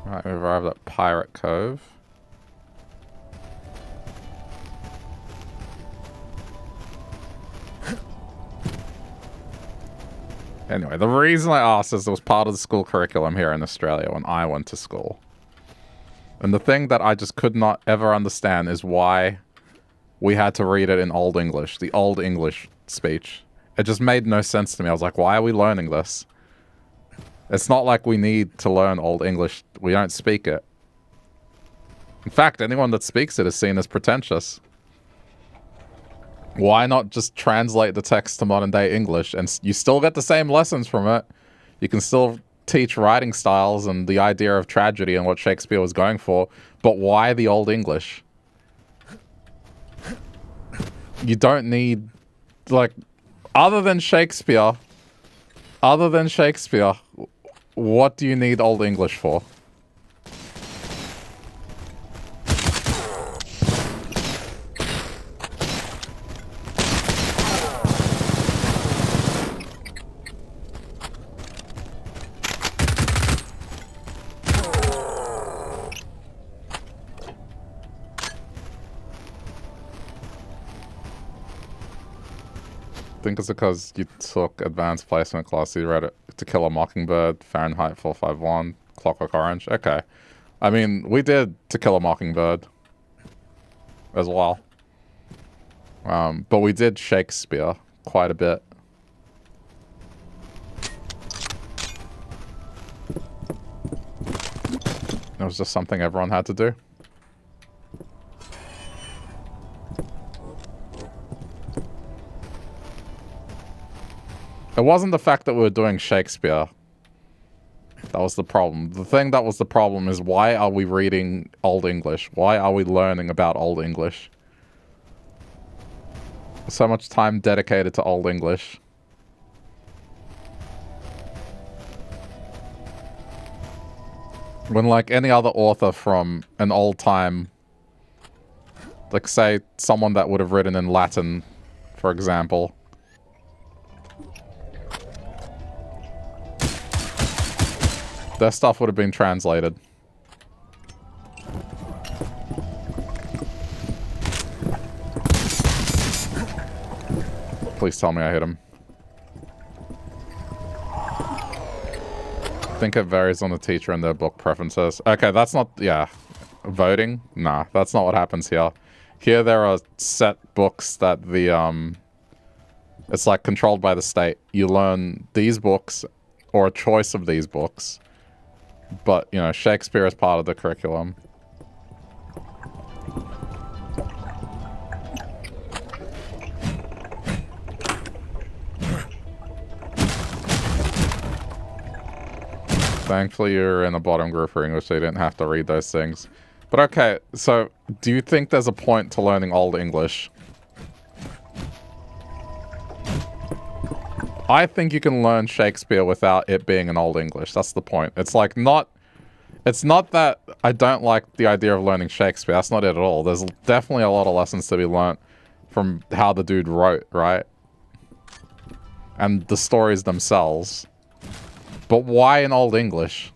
Right, we've arrived at Pirate Cove. Anyway, the reason I asked is it was part of the school curriculum here in Australia when I went to school. And the thing that I just could not ever understand is why we had to read it in Old English, the Old English speech. It just made no sense to me. I was like, why are we learning this? It's not like we need to learn Old English. We don't speak it. In fact, anyone that speaks it is seen as pretentious. Why not just translate the text to modern day English and you still get the same lessons from it? You can still teach writing styles and the idea of tragedy and what Shakespeare was going for, but why the Old English? You don't need, like, other than Shakespeare, what do you need Old English for? I think it's because you took advanced placement class. You read it To Kill a Mockingbird, Fahrenheit 451, Clockwork Orange. Okay. I mean, we did To Kill a Mockingbird as well. But we did Shakespeare quite a bit. It was just something everyone had to do. It wasn't the fact that we were doing Shakespeare. That was the problem. The thing that was the problem is why are we reading Old English? Why are we learning about Old English? So much time dedicated to Old English. When, like, any other author from an old time, like, say, someone that would have written in Latin, for example, their stuff would have been translated. Please tell me I hit him. I think it varies on the teacher and their book preferences. Okay, that's not... Yeah. Voting? Nah, that's not what happens here. Here there are set books that the, it's like controlled by the state. You learn these books, or a choice of these books. But, you know, Shakespeare is part of the curriculum. Thankfully you're in the bottom group for English, so you didn't have to read those things. But okay, so do you think there's a point to learning Old English? I think you can learn Shakespeare without it being in Old English. That's the point. It's like not... It's not that I don't like the idea of learning Shakespeare. That's not it at all. There's definitely a lot of lessons to be learnt from how the dude wrote, right? And the stories themselves. But why in Old English?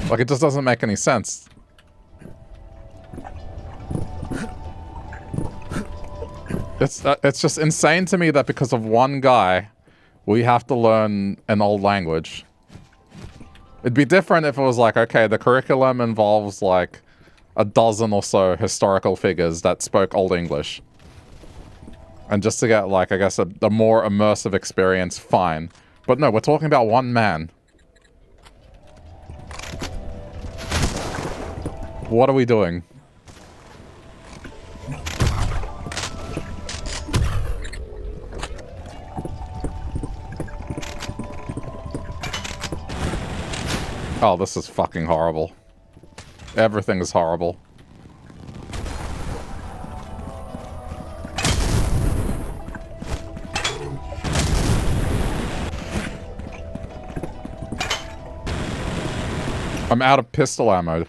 Like, it just doesn't make any sense. It's just insane to me that because of one guy, we have to learn an old language. It'd be different if it was like, okay, the curriculum involves like a dozen or so historical figures that spoke Old English. And just to get like, I guess, a more immersive experience, fine. But no, we're talking about one man. What are we doing? Oh, this is fucking horrible. Everything is horrible. I'm out of pistol ammo.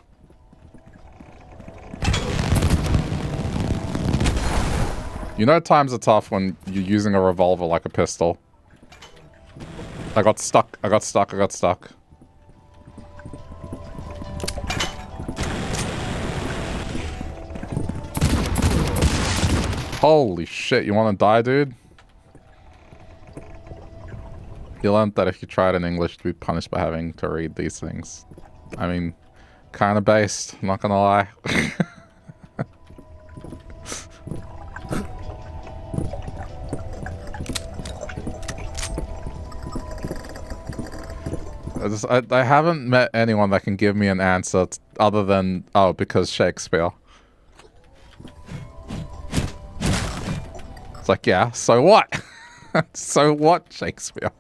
You know times are tough when you're using a revolver like a pistol. I got stuck. Holy shit, you wanna die, dude? You learned that if you tried in English, to be punished by having to read these things. I mean, kinda based, I'm not gonna lie. I haven't met anyone that can give me an answer other than, oh, because Shakespeare. It's like, yeah, so what? So what, Shakespeare?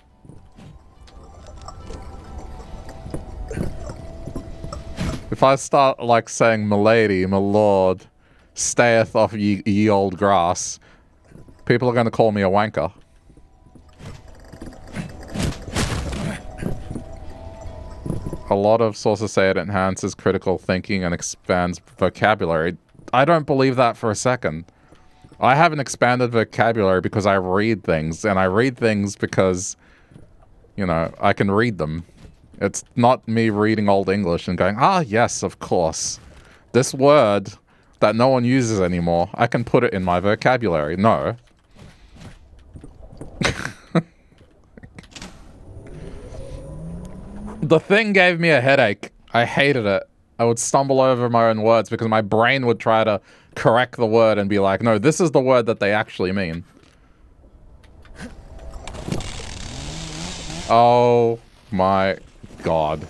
If I start, like, saying, "Milady, my lord, stayeth off ye old grass," people are going to call me a wanker. A lot of sources say it enhances critical thinking and expands vocabulary. I don't believe that for a second. I have an expanded vocabulary because I read things, and I read things because, you know, I can read them. It's not me reading Old English and going, ah, yes, of course. This word that no one uses anymore, I can put it in my vocabulary. No. The thing gave me a headache. I hated it. I would stumble over my own words because my brain would try to correct the word and be like, no, this is the word that they actually mean. Oh my god.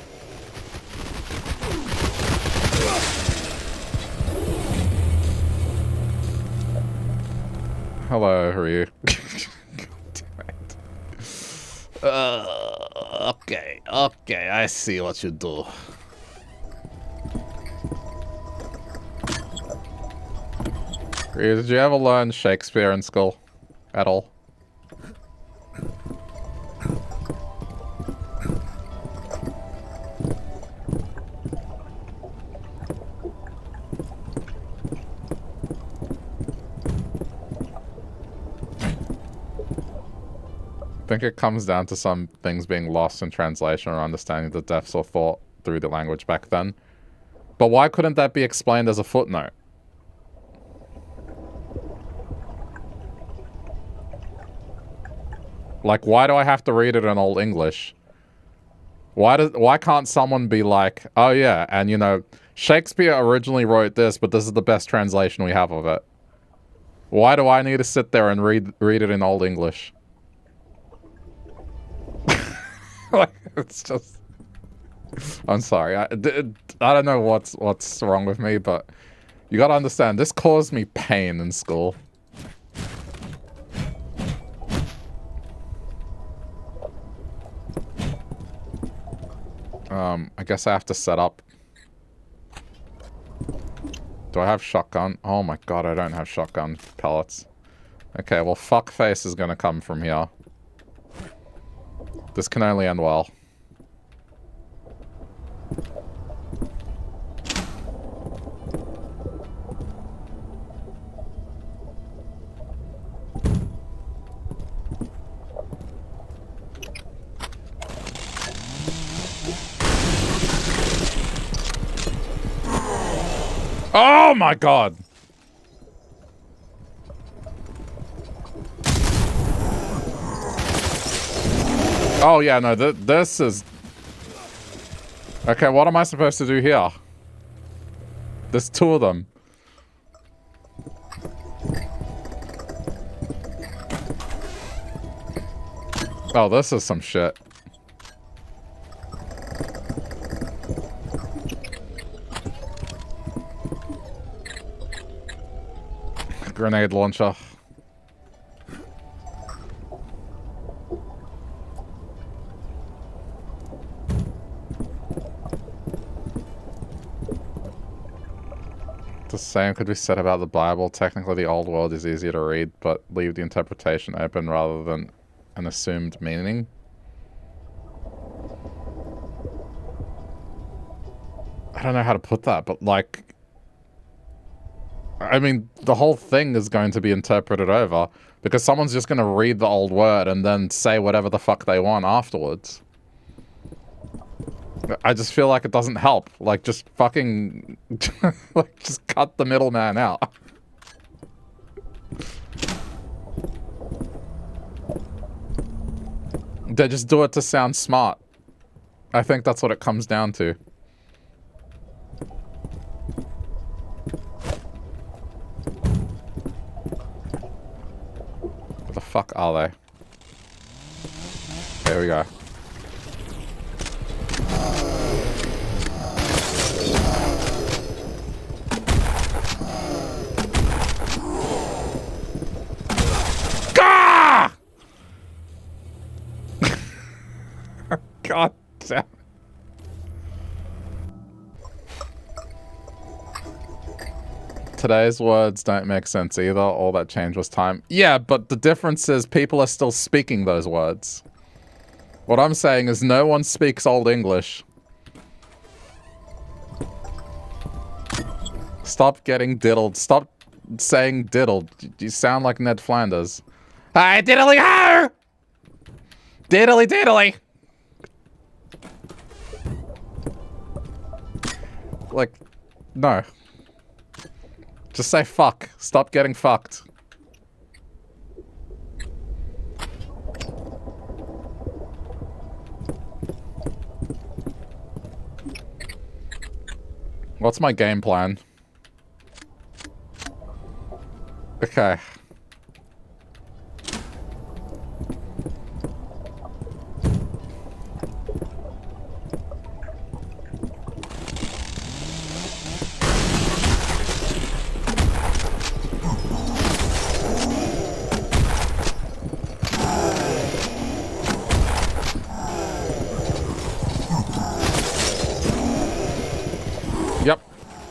Hello, who are you? Okay, I see what you do. Did you ever learn Shakespeare in school? At all? I think it comes down to some things being lost in translation or understanding the depths of thought through the language back then. But why couldn't that be explained as a footnote? Like, why do I have to read it in Old English? Why can't someone be like, oh yeah, and you know, Shakespeare originally wrote this, but this is the best translation we have of it. Why do I need to sit there and read it in Old English? Like, it's just... I'm sorry. I don't know what's wrong with me, but you gotta understand, this caused me pain in school. I guess I have to set up. Do I have shotgun? Oh my god, I don't have shotgun pellets. Okay, well, fuckface is gonna come from here. This can only end well. Oh my god! Oh yeah, no, this is... Okay, what am I supposed to do here? There's two of them. Oh, this is some shit. Grenade launcher. The same could be said about the Bible. Technically, the Old World is easier to read, but leave the interpretation open rather than an assumed meaning. I don't know how to put that, but like... I mean, the whole thing is going to be interpreted over, because someone's just going to read the old word and then say whatever the fuck they want afterwards. I just feel like it doesn't help. Like, just fucking... like, just cut the middleman out. They just do it to sound smart. I think that's what it comes down to. What the fuck are they? There we go. Gah! God damn. Today's words don't make sense either. All that change was time. Yeah, but the difference is people are still speaking those words. What I'm saying is no one speaks Old English. Stop getting diddled. Stop saying diddled. You sound like Ned Flanders. Hi, diddly ho! Diddly diddly! Like, no. Just say fuck. Stop getting fucked. What's my game plan? Okay.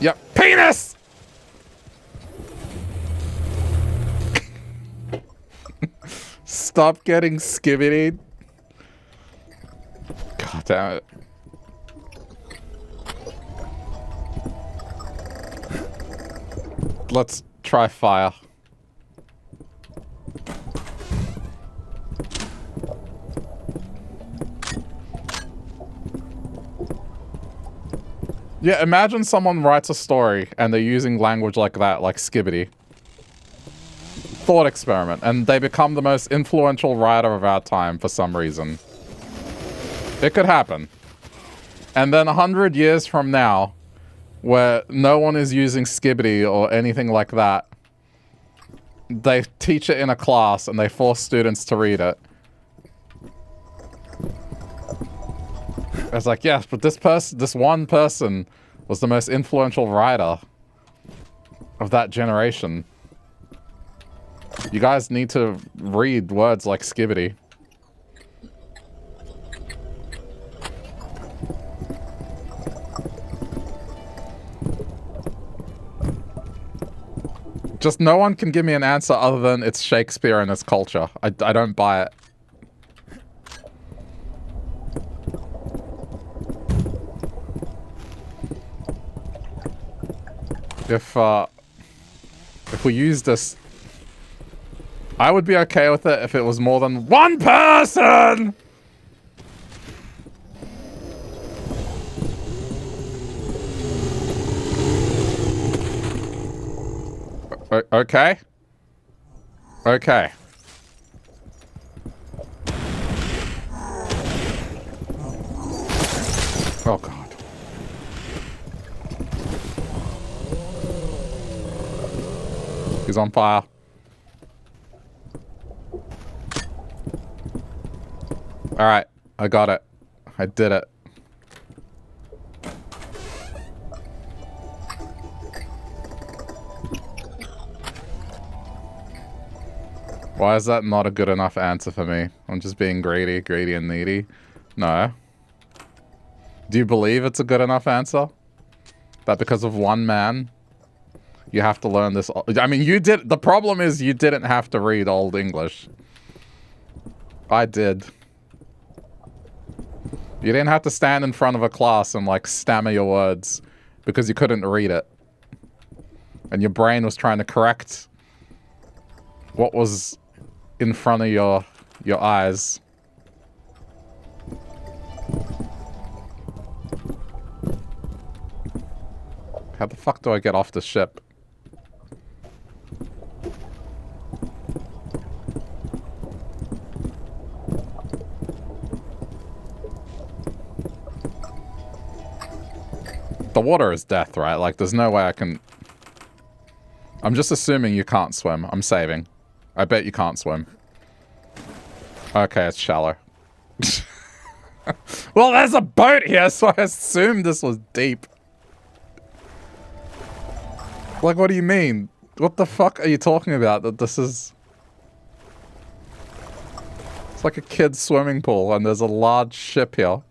Yep. Penis! Stop getting skibbidied. God damn it. Let's try fire. Yeah, imagine someone writes a story and they're using language like that, like skibbity. thought experiment, and they become the most influential writer of our time for some reason. It could happen. And then 100 years from now, where no one is using Skibbity or anything like that, they teach it in a class and they force students to read it. It's like, yes, but this one person was the most influential writer of that generation. You guys need to read words like Skibbity. Just no one can give me an answer other than it's Shakespeare and it's culture. I don't buy it. If we use this, I would be okay with it if it was more than one person! Okay. Okay. Oh, God. He's on fire. Alright. I got it. I did it. Why is that not a good enough answer for me? I'm just being greedy and needy. No. Do you believe it's a good enough answer? That because of one man, you have to learn this? I mean, you did. The problem is you didn't have to read Old English. I did. You didn't have to stand in front of a class and like stammer your words because you couldn't read it. And your brain was trying to correct what was in front of your eyes. How the fuck do I get off the ship? The water is death, right? Like, there's no way I can... I'm just assuming you can't swim. I'm saving. I bet you can't swim. Okay, it's shallow. Well, there's a boat here, so I assumed this was deep. Like, what do you mean? What the fuck are you talking about? That this is... It's like a kid's swimming pool, and there's a large ship here.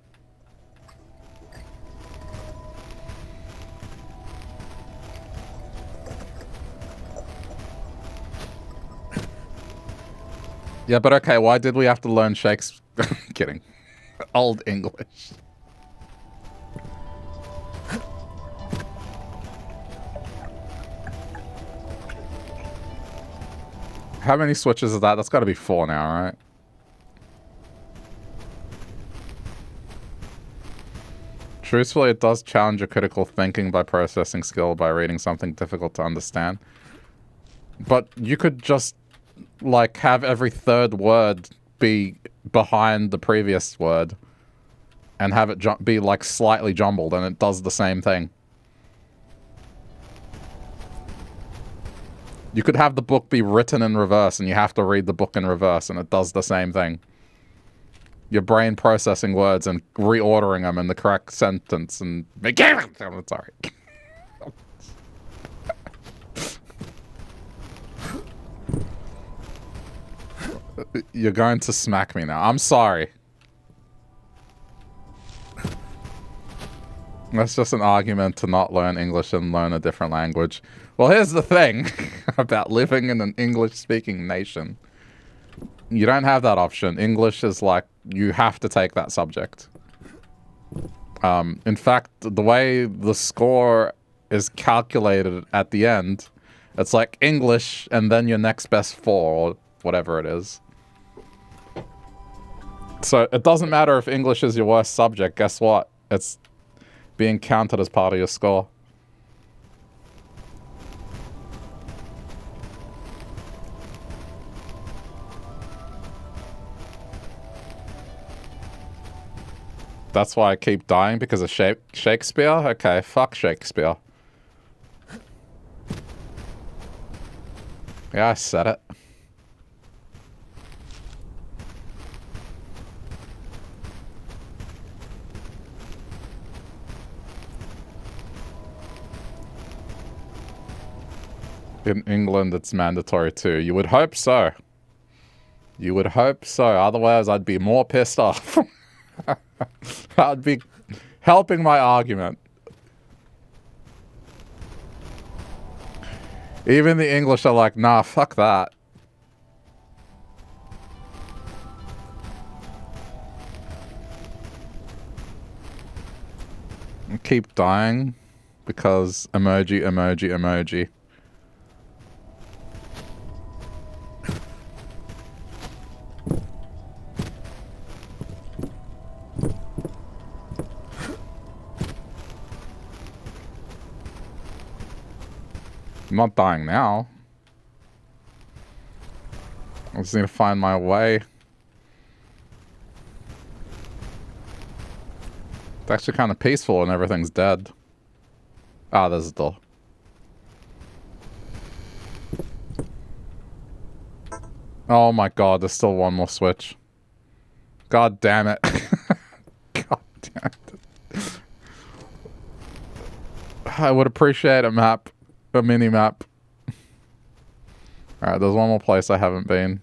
Yeah, but okay, why did we have to learn Shakespeare? Kidding. Old English. How many switches is that? That's got to be 4 now, right? Truthfully, it does challenge your critical thinking by processing skill by reading something difficult to understand. But you could just, like, have every third word be behind the previous word and have it be, like, slightly jumbled, and it does the same thing. You could have the book be written in reverse, and you have to read the book in reverse, and it does the same thing. Your brain processing words and reordering them in the correct sentence, and... Sorry. You're going to smack me now. I'm sorry. That's just an argument to not learn English and learn a different language. Well, here's the thing about living in an English-speaking nation. You don't have that option. English is like, you have to take that subject. In fact, the way the score is calculated at the end, it's like English and then your next best 4 or whatever it is. So it doesn't matter if English is your worst subject. Guess what? It's being counted as part of your score. That's why I keep dying, because of Shakespeare? Okay, fuck Shakespeare. Yeah, I said it. In England, it's mandatory too. You would hope so. You would hope so. Otherwise, I'd be more pissed off. I'd be helping my argument. Even the English are like, nah, fuck that. I keep dying because emoji, emoji, emoji. I'm not dying now. I just need to find my way. It's actually kind of peaceful and everything's dead. Ah, there's a door. Oh my god, there's still one more switch. God damn it. God damn it. I would appreciate a map. A mini-map. Alright, there's one more place I haven't been.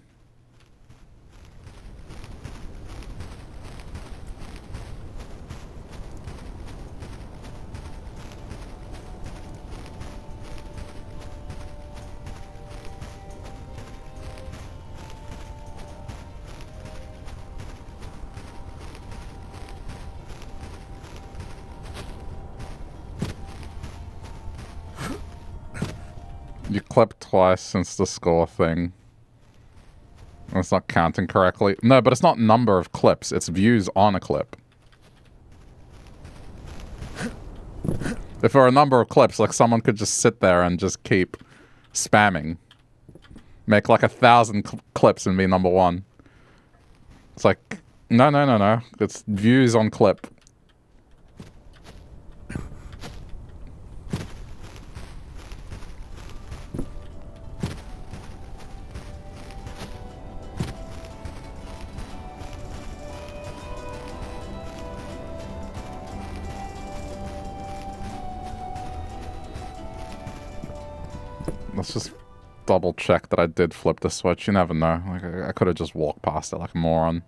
You clipped twice since the score thing. It's not counting correctly. No, but it's not number of clips. It's views on a clip. If there were a number of clips, like someone could just sit there and just keep spamming. Make like 1,000 clips and be number one. It's like, no. It's views on clip. Let's just double check that I did flip the switch. You never know. Like I could have just walked past it like a moron.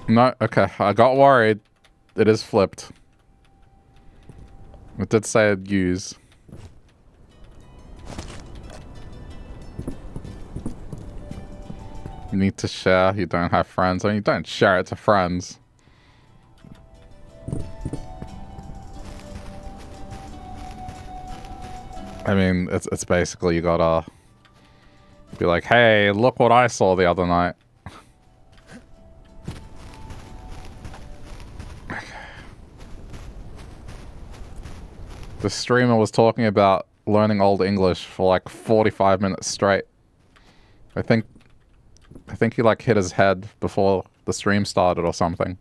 No, okay. I got worried. It is flipped. It did say I'd use. You need to share. You don't have friends. I mean, you don't share it to friends. I mean, it's basically you gotta be like, hey, look what I saw the other night. The streamer was talking about learning Old English for like 45 minutes straight. I think he like hit his head before the stream started or something.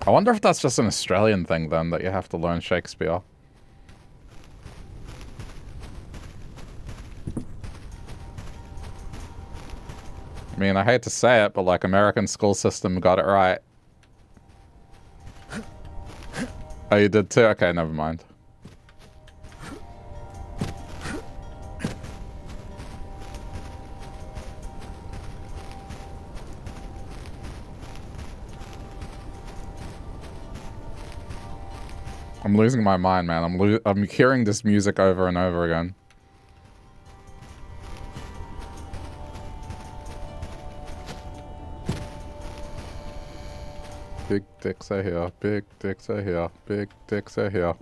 I wonder if that's just an Australian thing then, that you have to learn Shakespeare. I mean, I hate to say it, but like American school system got it right. Oh, you did too? Okay, never mind. I'm losing my mind, man. I'm hearing this music over and over again. Big dicks are here. Big dicks are here. Big dicks are here.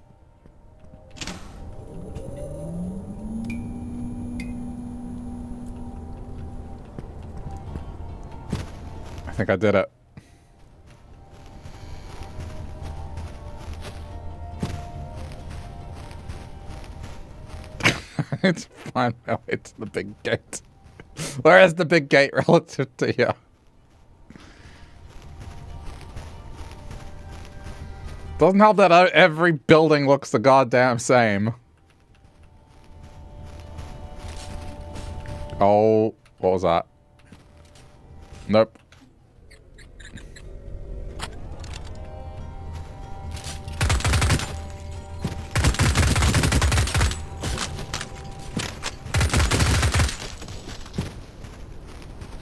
I think I did it. It's fine. Now it's the big gate. Where is the big gate relative to here? Doesn't help that every building looks the goddamn same. Oh, what was that? Nope.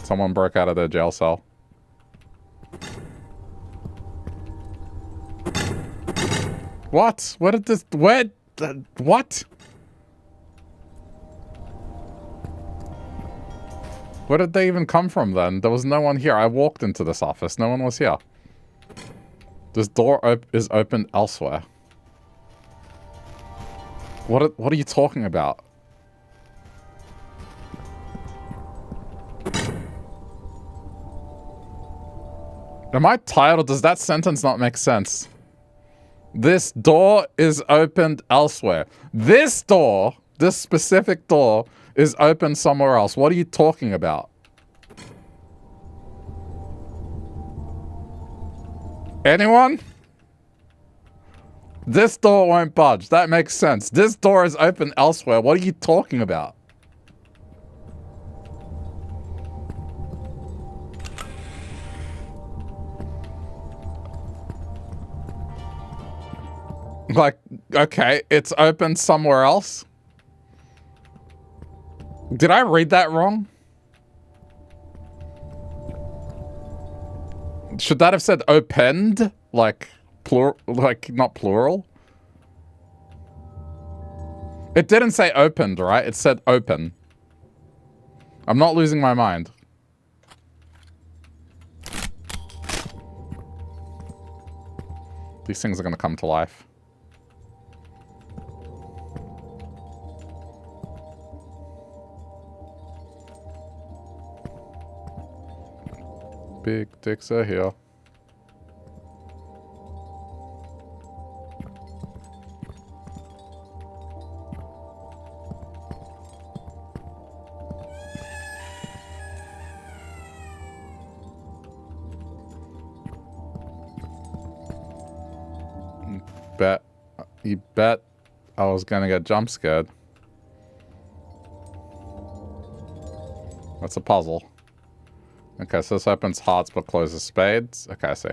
Someone broke out of their jail cell. What? What did this... What? What? Where did they even come from then? There was no one here. I walked into this office. No one was here. This door is open elsewhere. What are you talking about? Am I tired or does that sentence not make sense? This door is opened elsewhere. This door, this specific door, is open somewhere else. What are you talking about? Anyone? This door won't budge. That makes sense. This door is open elsewhere. What are you talking about? Like, okay, it's open somewhere else? Did I read that wrong? Should that have said opened? Like, like, not plural? It didn't say opened, right? It said open. I'm not losing my mind. These things are gonna come to life. Big dicks are here. You bet I was gonna get jump scared. That's a puzzle. Okay, so this opens hearts but closes spades. Okay, I see.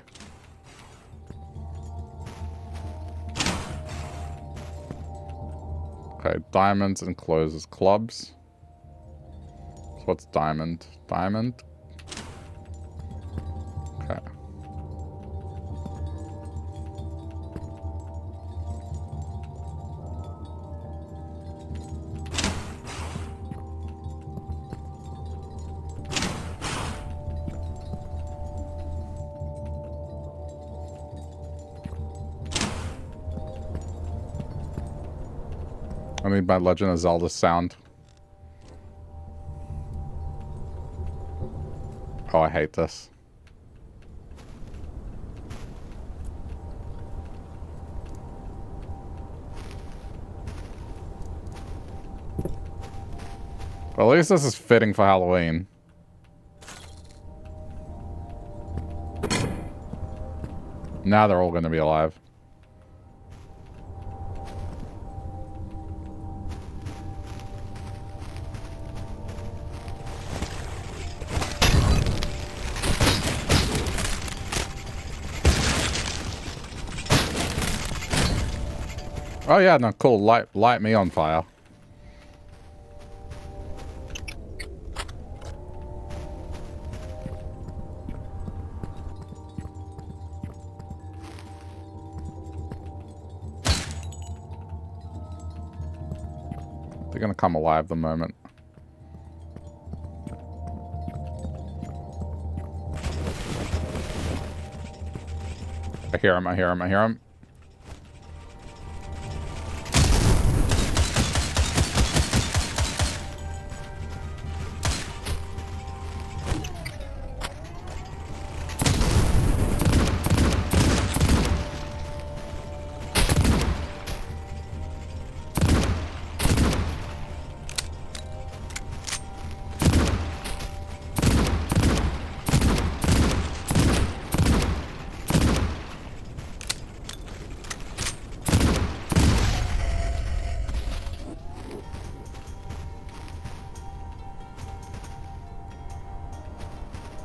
Okay, diamonds and closes clubs. So what's diamond? Diamond? Okay. I need my Legend of Zelda sound. Oh, I hate this. Well, at least this is fitting for Halloween. Now they're all going to be alive. Oh yeah, no, cool. Light me on fire. They're gonna come alive the moment. hear him, I hear him, I hear him.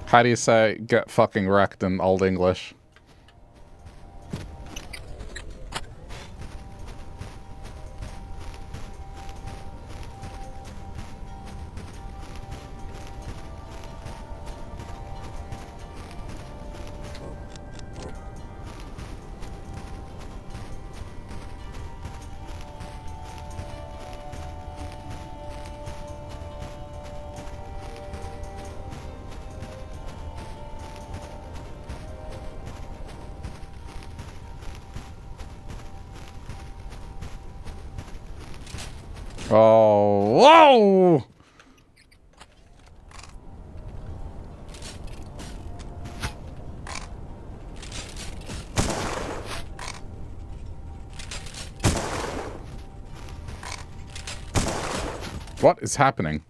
How do you say get fucking wrecked in Old English? Oh, whoa! What is happening?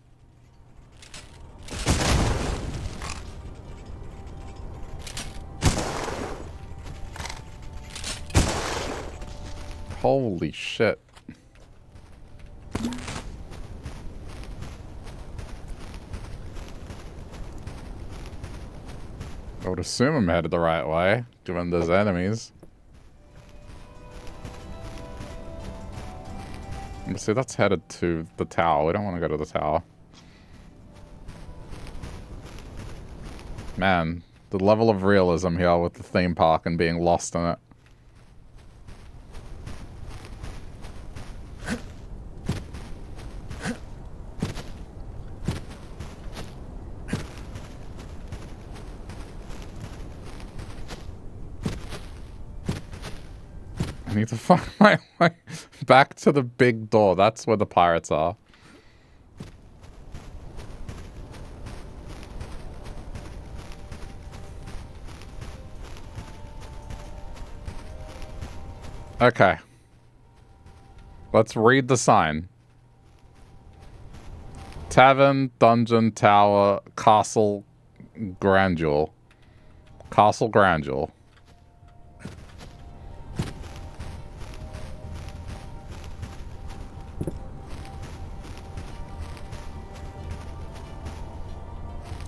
Holy shit. I would assume I'm headed the right way, given there's enemies. See, that's headed to the tower. We don't want to go to the tower. Man, the level of realism here with the theme park and being lost in it. I need to find my way back to the big door. That's where the pirates are. Okay. Let's read the sign. Tavern, dungeon, tower, castle, grandeur. Castle grandeur.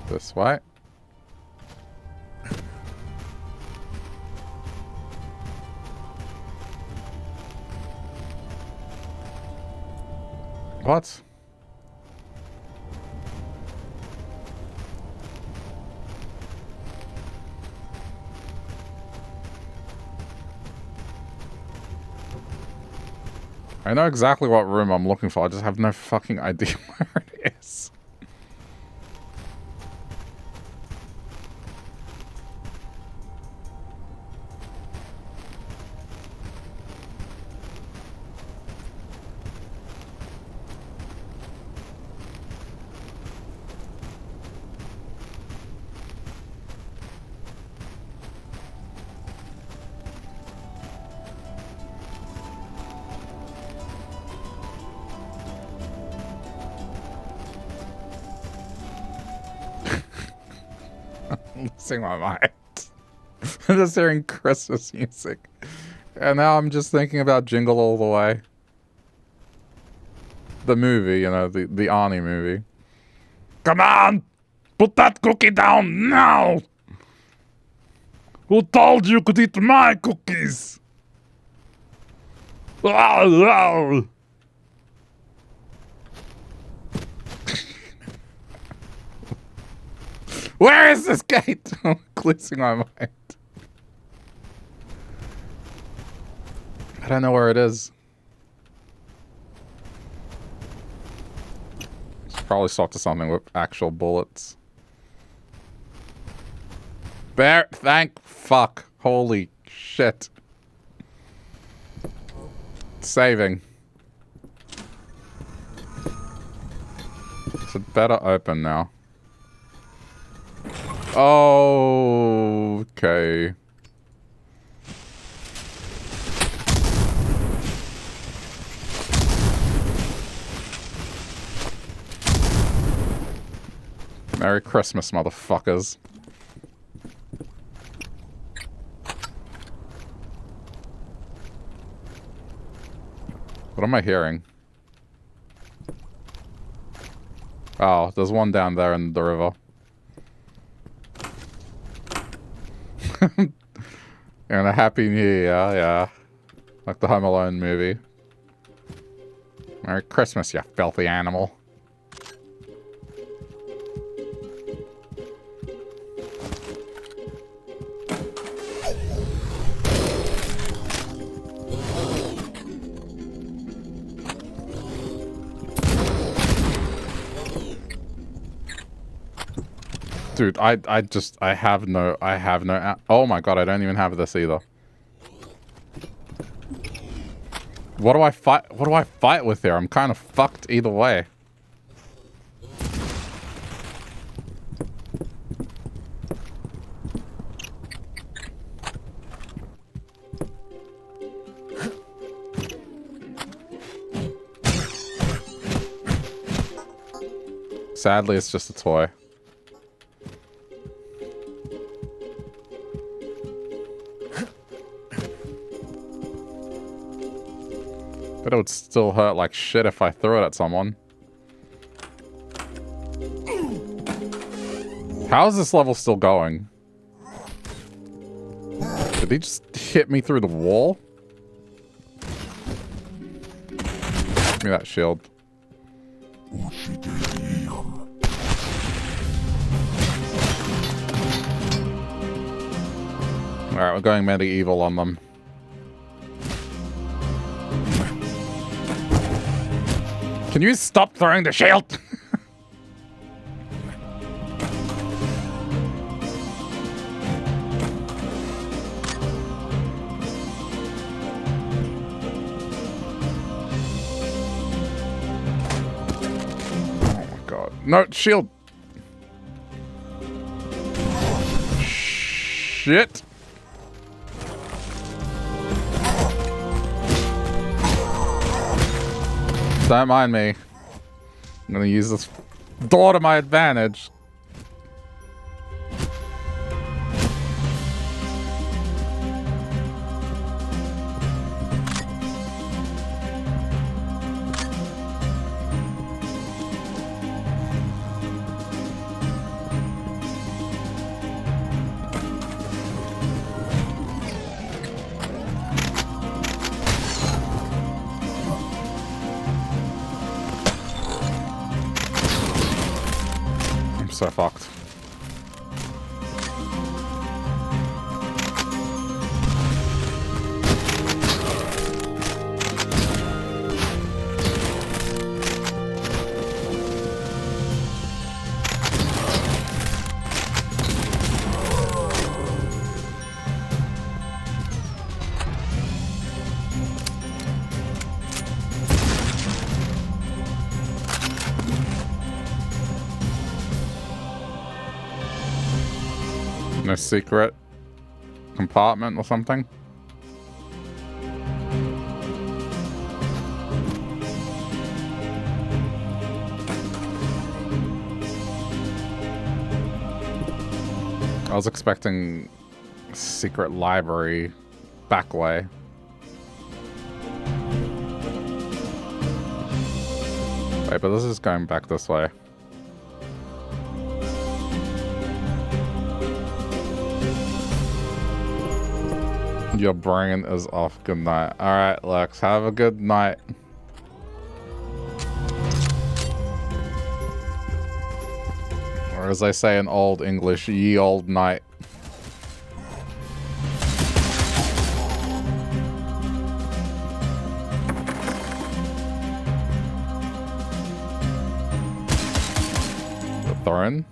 This way. What? I know exactly what room I'm looking for, I just have no fucking idea where it is. I'm losing my mind. I'm just hearing Christmas music. And now I'm just thinking about Jingle All the Way. The movie, you know, the Arnie movie. Come on! Put that cookie down now! Who told you could eat my cookies? Where is this gate? I'm losing my mind. I don't know where it is. Should probably swap to something with actual bullets. Bear, thank fuck. Holy Shit. Saving. Is it better open now? Oh, okay. Merry Christmas, motherfuckers. What am I hearing? Oh, there's one down there in the river. And a Happy New Year, yeah. Like the Home Alone movie. Merry Christmas, you filthy animal. Dude, I have no, oh my god, I don't even have this either. What do I fight with here? I'm kind of fucked either way. Sadly, it's just a toy. But it would still hurt like shit if I threw it at someone. How is this level still going? Did he just hit me through the wall? Give me that shield. Alright, we're going medieval on them. Can you stop throwing the shield? Oh my god. No, shield! Shit! Don't mind me. I'm gonna use this door to my advantage. So fucked. No secret compartment or something? I was expecting a secret library back way. Wait, but this is going back this way. Your brain is off. Good night. Alright, Lex. Have a good night. Or as I say in old English, ye old night. The Thorin?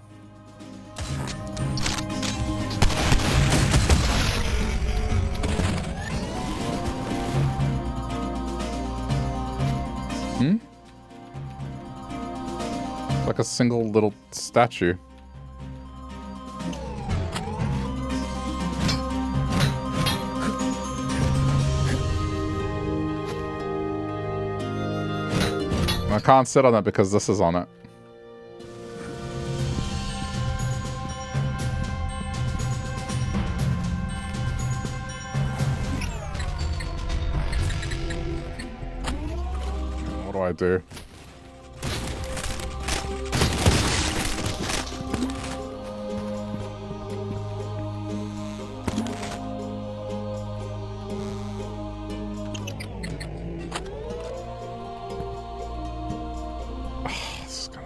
like a single little statue. I can't sit on it because this is on it. What do I do?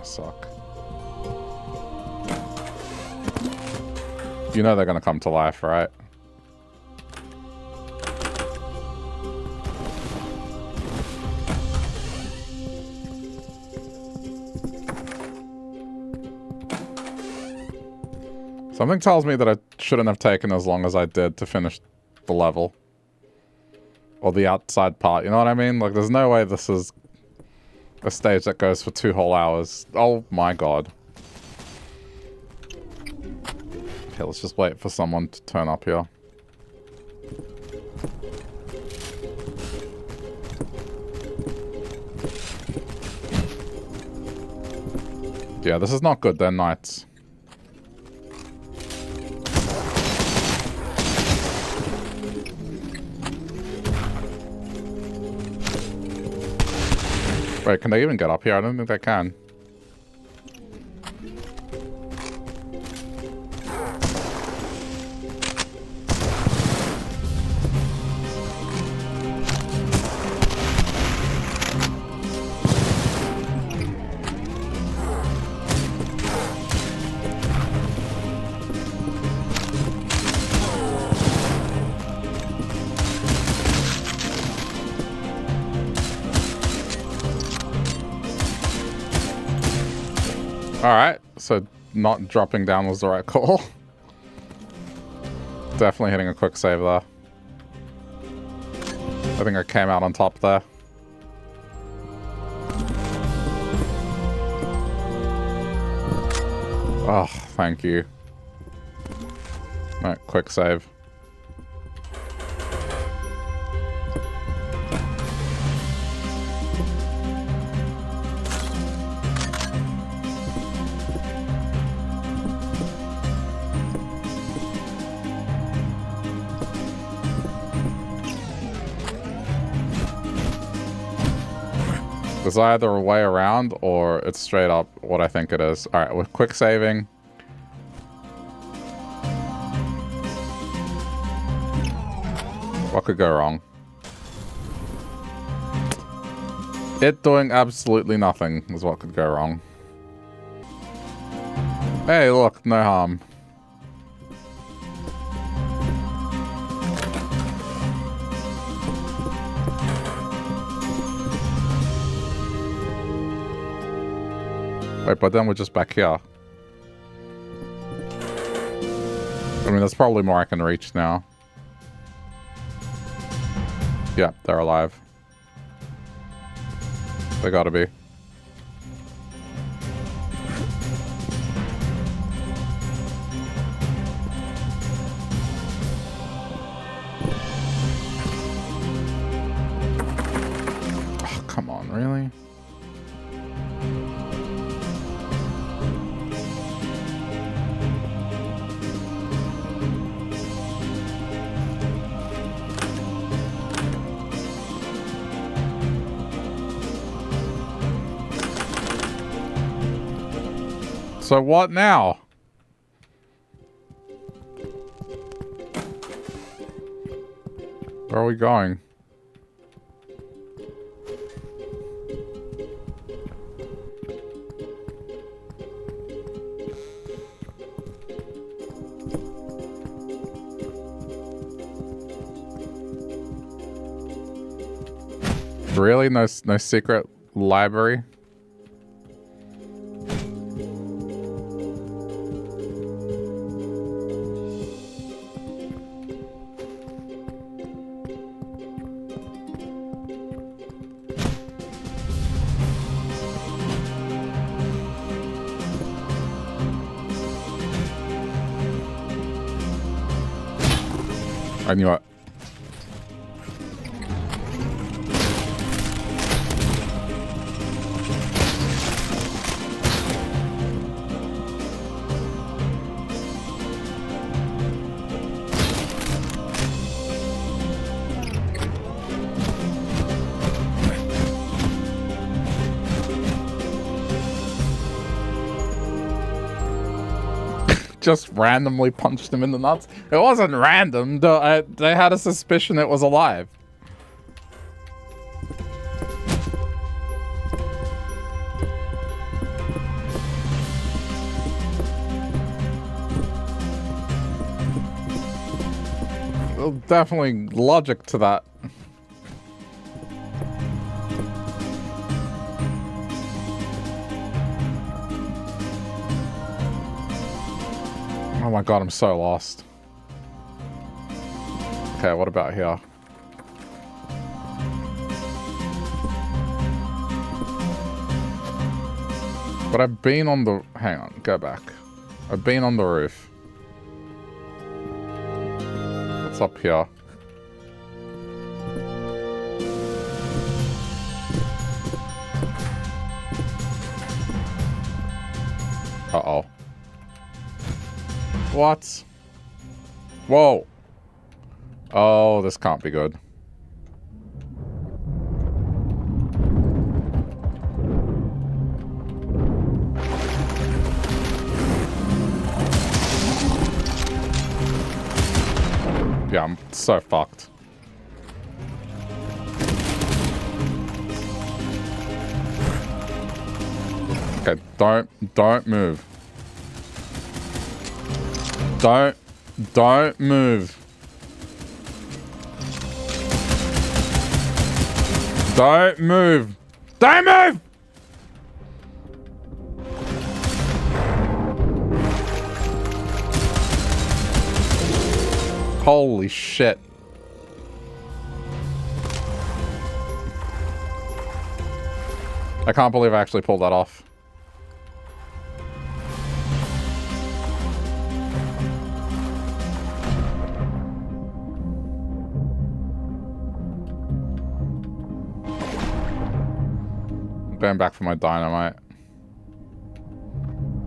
Suck. You know they're gonna come to life, right? Something tells me that I shouldn't have taken as long as I did to finish the level. Or the outside part, you know what I mean? Like, there's no way this is a stage that goes for 2 whole hours. Oh my god. Okay, let's just wait for someone to turn up here. Yeah, this is not good. They're knights. Wait, can they even get up here? I don't think they can. Alright, so not dropping down was the right call. Definitely hitting a quick save there. I think I came out on top there. Oh, thank you. Alright, quick save. There's either a way around or it's straight up what I think it is. Alright, with quick saving. What could go wrong? It doing absolutely nothing is what could go wrong. Hey, look, no harm. Wait, but then we're just back here. I mean, there's probably more I can reach now. Yeah, they're alive. They gotta be. Oh, come on, really? So what now? Where are we going? Really? No secret library? I knew it. Just randomly punched him in the nuts. It wasn't random. They had a suspicion it was alive. Well, definitely logic to that. Oh my god, I'm so lost. Okay, what about here? But I've been on the... Hang on, go back. I've been on the roof. What's up here? Uh-oh. What? Whoa. Oh, this can't be good. Yeah, I'm so fucked. Okay, don't move. Don't move. Don't move. Don't move! Holy shit. I can't believe I actually pulled that off. Going back for my dynamite.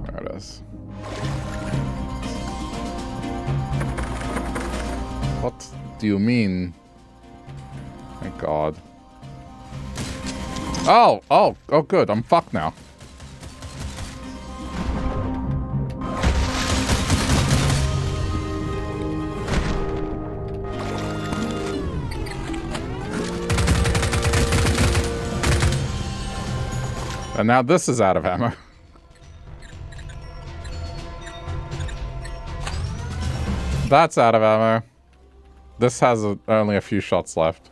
There it is. What do you mean? Thank God. Oh, good. I'm fucked now. And now this is out of ammo. That's out of ammo. This has only a few shots left.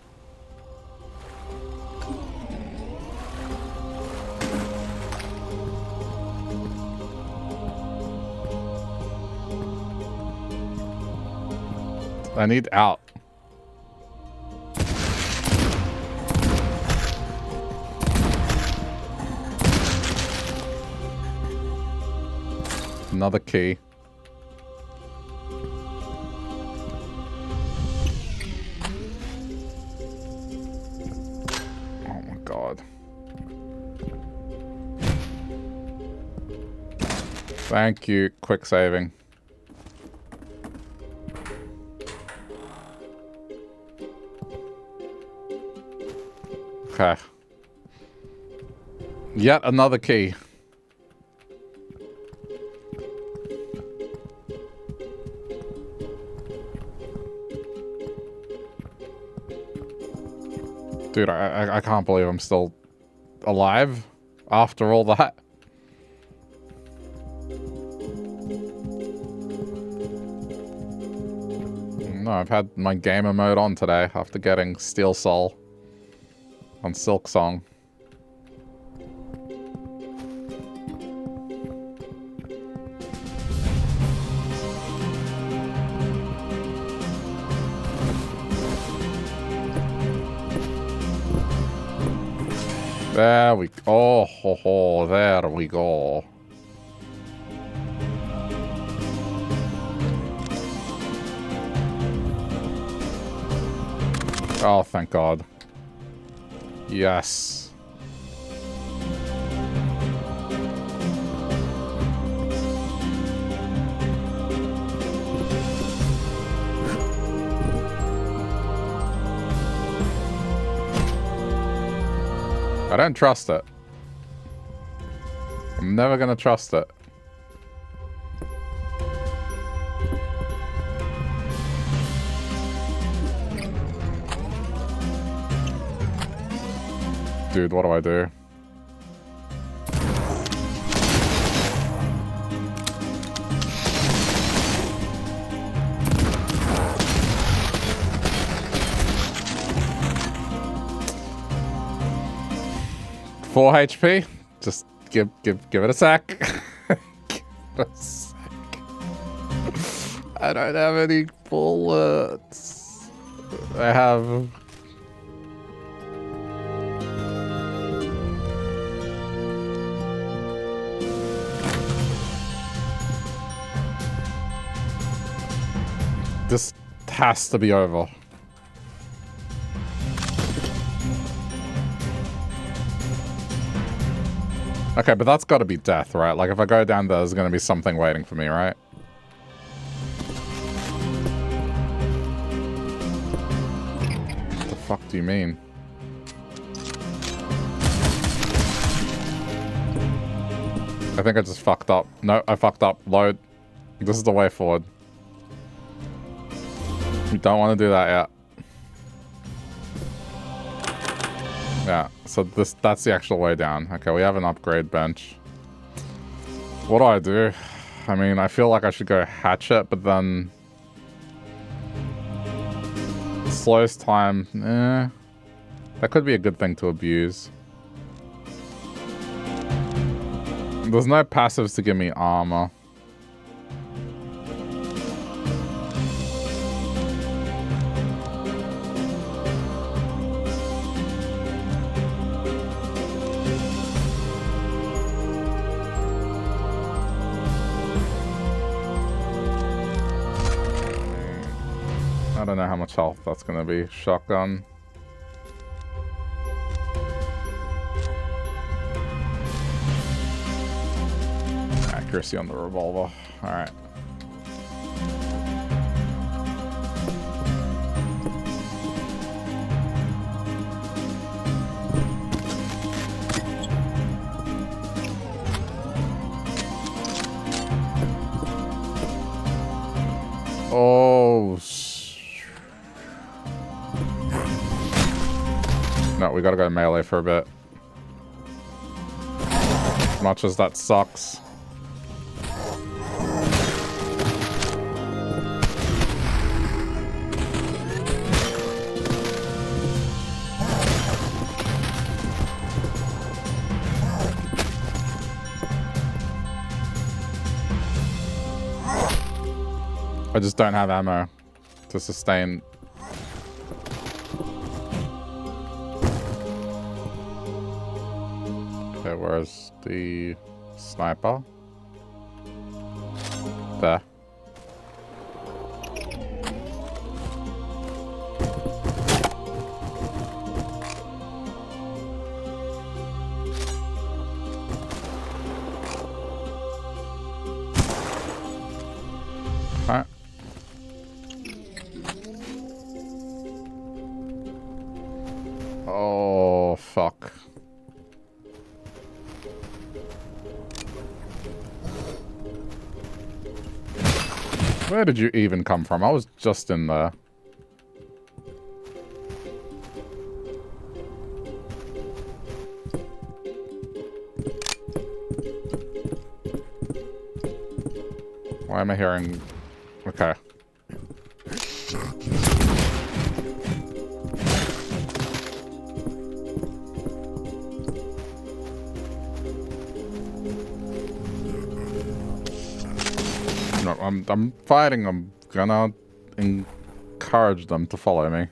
I need out. Another key. Oh my God. Thank you. Quick saving. Okay. Yet another key. Dude, I can't believe I'm still alive after all that. No, I've had my gamer mode on today after getting Steel Soul on Silk Song. There we go. Oh, there we go. Oh, thank God. Yes. I don't trust it. I'm never gonna trust it. Dude, what do I do? Four HP? Just give it a sec. Give it a sec. I don't have any bullets. I have... This has to be over. Okay, but that's got to be death, right? Like, if I go down there, there's going to be something waiting for me, right? What the fuck do you mean? I think I just fucked up. No, I fucked up. Load. This is the way forward. You don't want to do that yet. Yeah, so that's the actual way down. Okay, we have an upgrade bench. What do I do? I mean, I feel like I should go hatchet, but then... slowest time... that could be a good thing to abuse. There's no passives to give me armor. I don't know how much health that's gonna be. Shotgun. Accuracy on the revolver. Alright. Oh, no, we gotta go melee for a bit. As much as that sucks. I just don't have ammo to sustain. Okay, where's the sniper? There. Alright. Oh, fuck. Where did you even come from? I was just in there. Why am I hearing... Okay. No, I'm fighting. I'm gonna encourage them to follow me.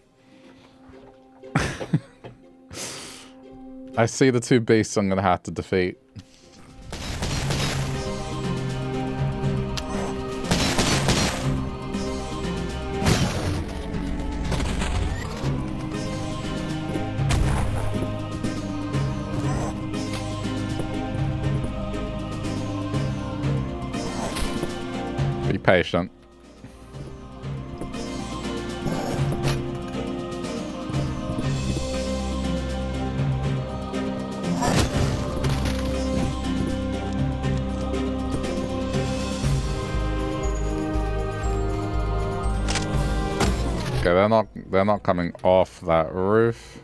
I see the two beasts I'm gonna have to defeat. patient. Okay, they're not coming off that roof.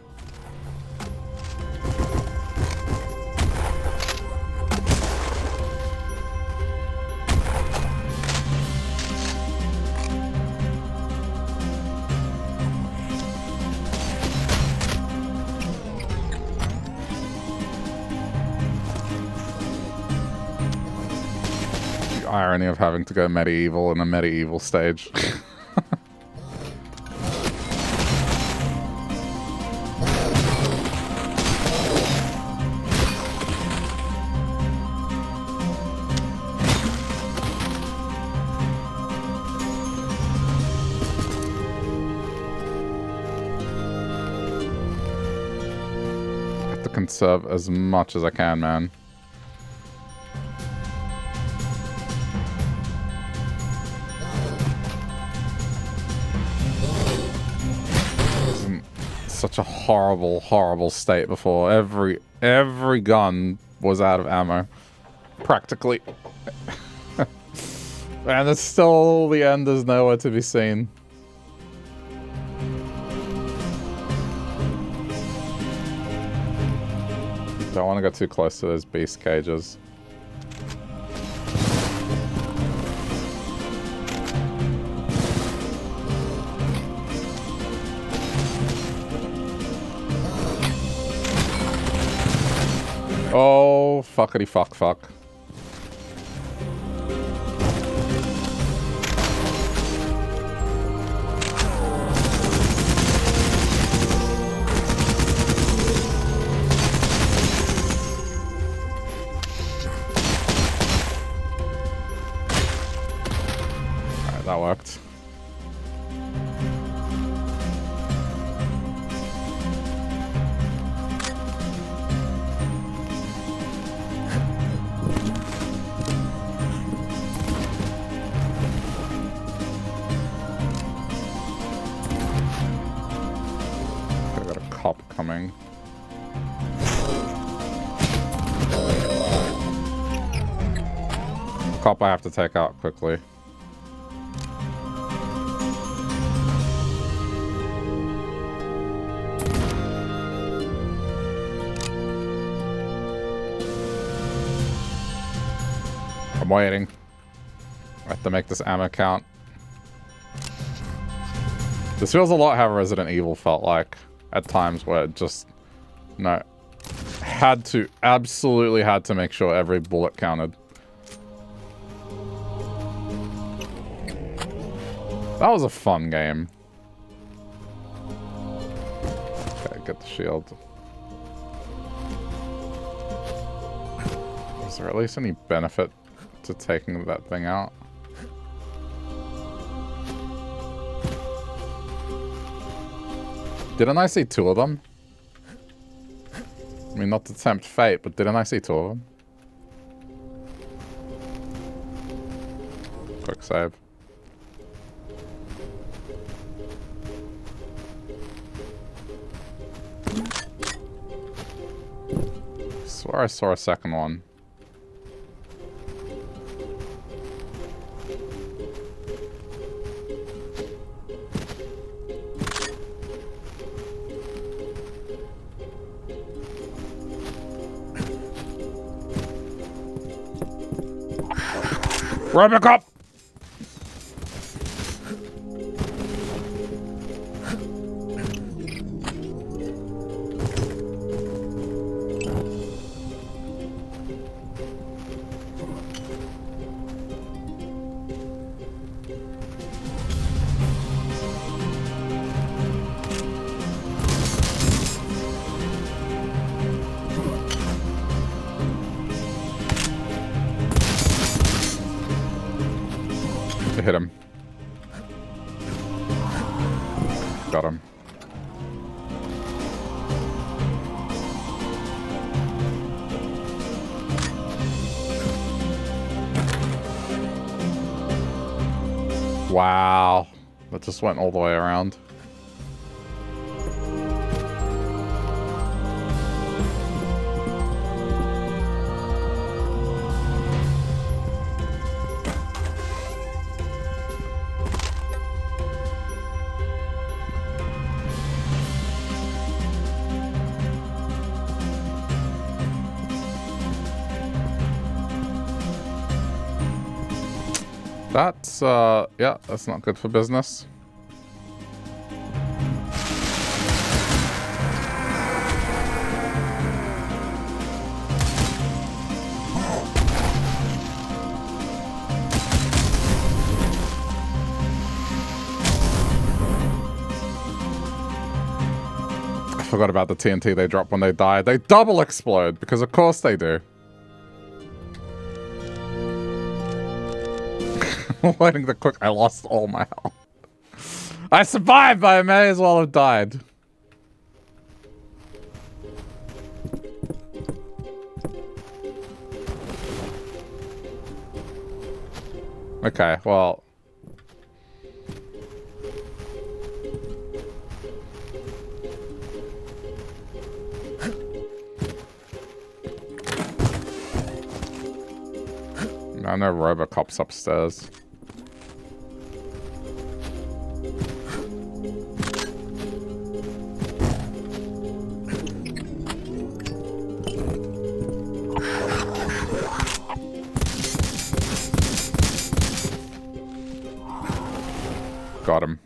The irony of having to go medieval in a medieval stage. Conserve as much as I can, man. It was in such a horrible, horrible state before. Every gun was out of ammo. Practically. And it's still, the end is nowhere to be seen. Don't want to go too close to those beast cages. Oh, fuckity fuck fuck. That worked. I got a cop coming. The cop I have to take out quickly. I'm waiting. I have to make this ammo count. This feels a lot how Resident Evil felt like at times, where it just, no, absolutely had to make sure every bullet counted. That was a fun game. Okay, get the shield. Is there at least any benefit to taking that thing out? Didn't I see two of them? I mean, not to tempt fate, but didn't I see two of them? Quick save. I swear I saw a second one. Robocop! Hit him. Got him. Wow. That just went all the way around. That's, yeah, that's not good for business. I forgot about the TNT they drop when they die. They double explode, because of course they do. Waiting the quick. I lost all my health. I survived, but I may as well have died. Okay, well. I know Robocop's upstairs. Got him.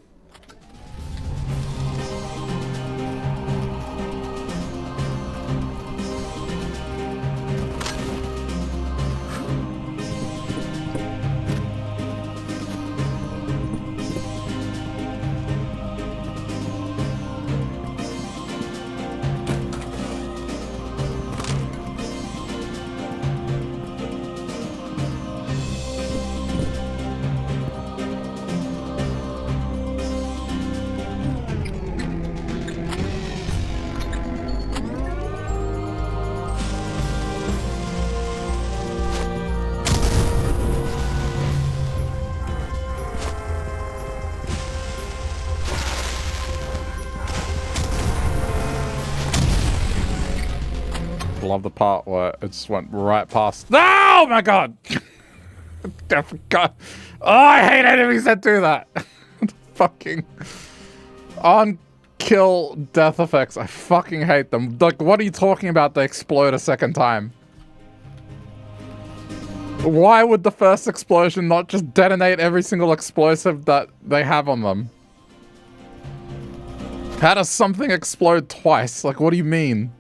Love the part where it just went right past. Oh my god! I forgot. Oh, I hate enemies that do that. Fucking on kill death effects. I fucking hate them. Like, what are you talking about? They explode a second time. Why would the first explosion not just detonate every single explosive that they have on them? How does something explode twice? Like, what do you mean?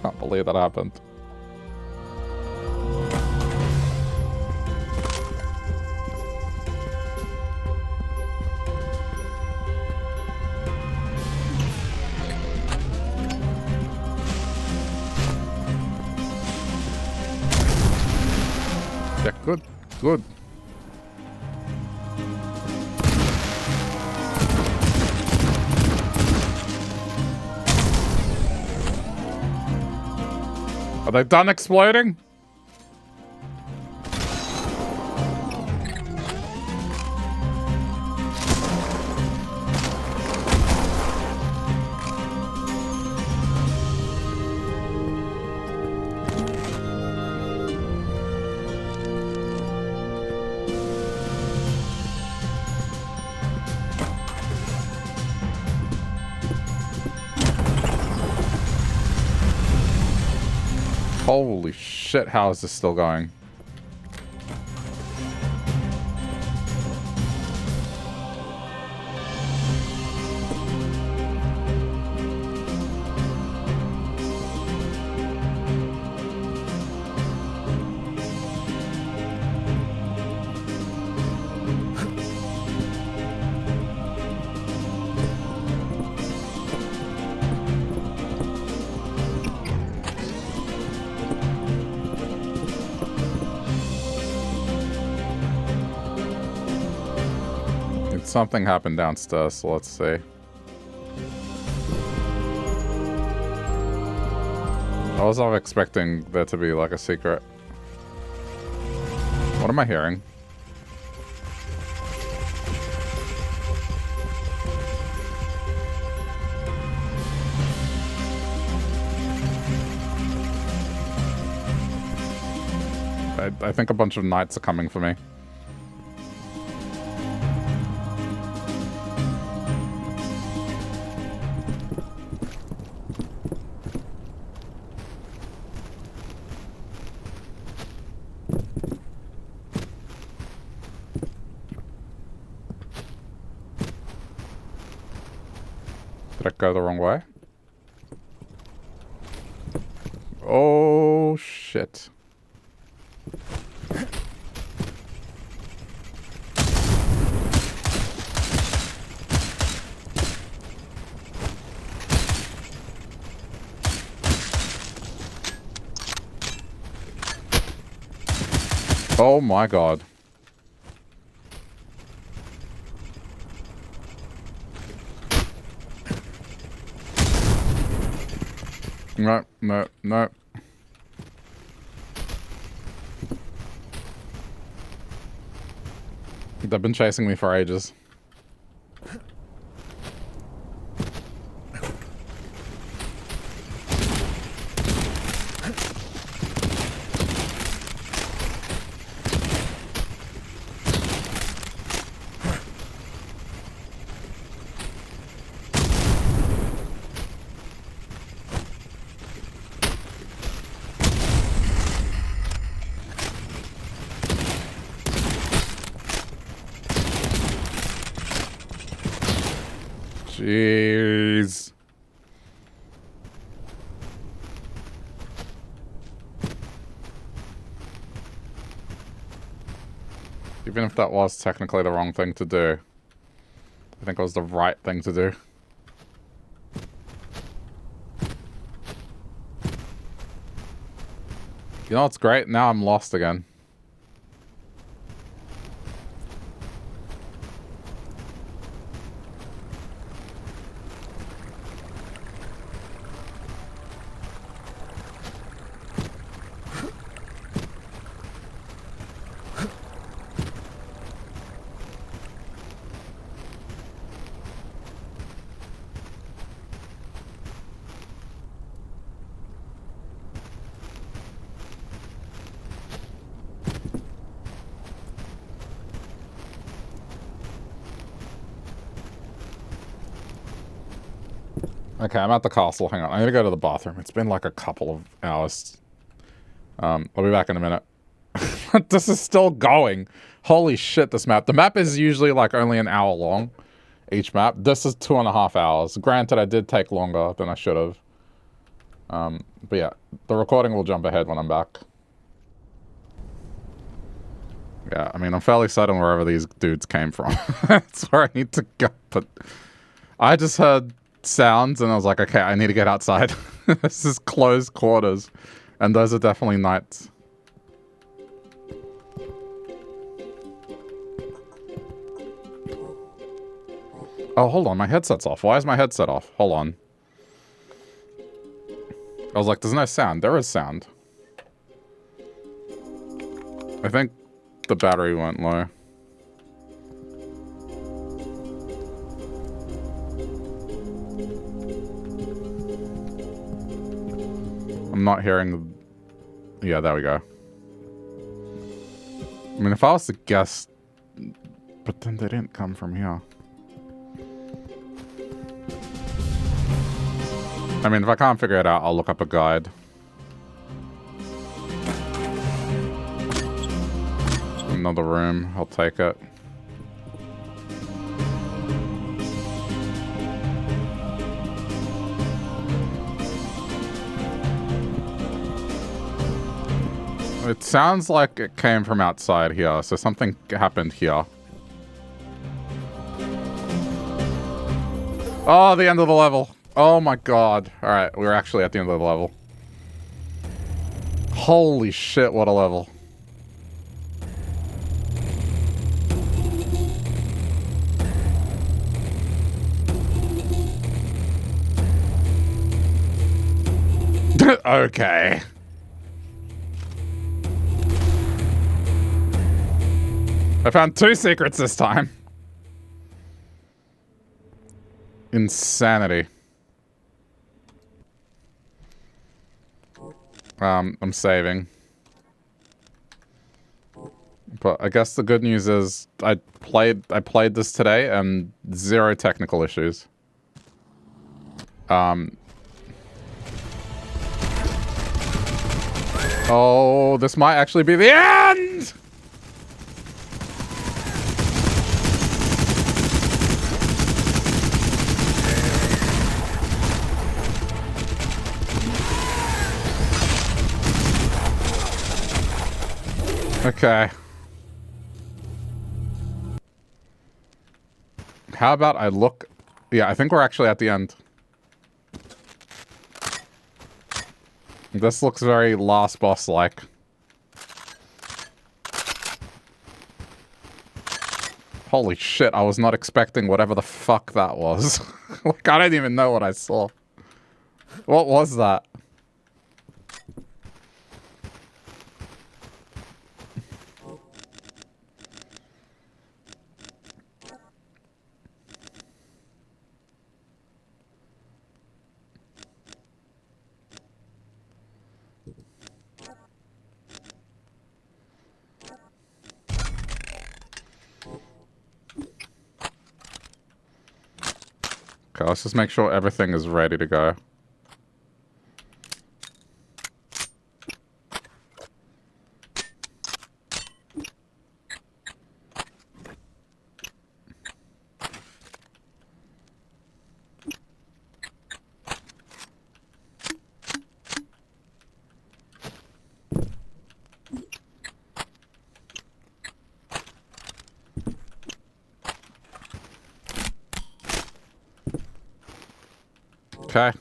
Can't believe that happened. Yeah, good, good. Are they done exploding? Holy shit, how is this still going? Something happened downstairs, so let's see. I was not expecting there to be like a secret. What am I hearing? I think a bunch of knights are coming for me. Did I go the wrong way? Oh, shit. Oh my god. No, no, no. They've been chasing me for ages. Jeez. Even if that was technically the wrong thing to do, I think it was the right thing to do. You know what's great? Now I'm lost again. Okay, I'm at the castle. Hang on. I need to go to the bathroom. It's been like a couple of hours. I'll be back in a minute. This is still going. Holy shit, this map. The map is usually like only an hour long, each map. This is 2.5 hours. Granted, I did take longer than I should have. But yeah, the recording will jump ahead when I'm back. Yeah, I mean, I'm fairly certain wherever these dudes came from. That's where I need to go, but I just heard sounds and I was like, okay, I need to get outside. This is closed quarters, and those are definitely knights. Oh, hold on, my headset's off. Why is my headset off? Hold on. I was like, there's no sound. There is sound. I think the battery went low. I'm not hearing the... Yeah, there we go. I mean, if I was to guess... But then they didn't come from here. I mean, if I can't figure it out, I'll look up a guide. Another room. I'll take it. It sounds like it came from outside here, so something happened here. Oh, the end of the level. Oh my god. Alright, we're actually at the end of the level. Holy shit, what a level. Okay. I found 2 secrets this time. Insanity. I'm saving. But I guess the good news is I played this today and 0 technical issues. Oh, this might actually be the end! Okay. How about I look... Yeah, I think we're actually at the end. This looks very last boss-like. Holy shit, I was not expecting whatever the fuck that was. Like, I don't even know what I saw. What was that? Okay, let's just make sure everything is ready to go. Okay.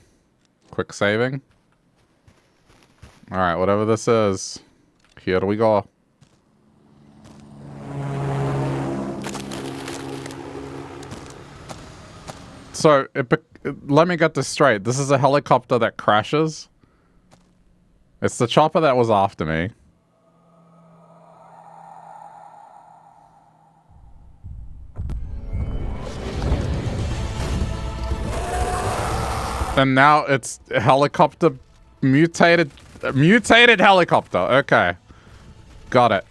Quick saving. Alright, whatever this is. Here we go. So, let me get this straight. This is a helicopter that crashes. It's the chopper that was after me. And now it's a helicopter, mutated helicopter. Okay. Got it.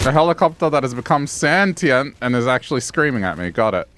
A helicopter that has become sentient and is actually screaming at me. Got it.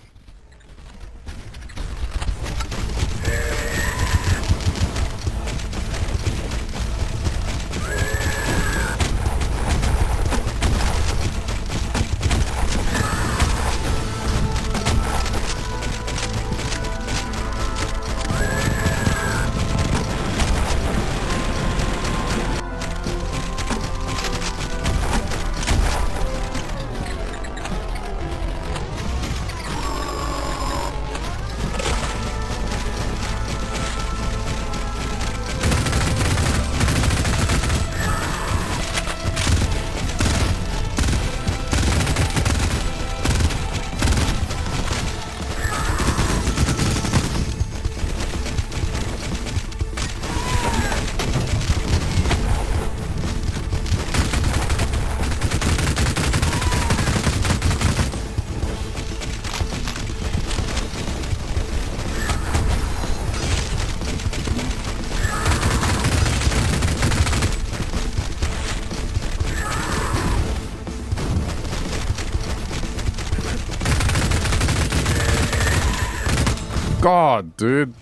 God, dude.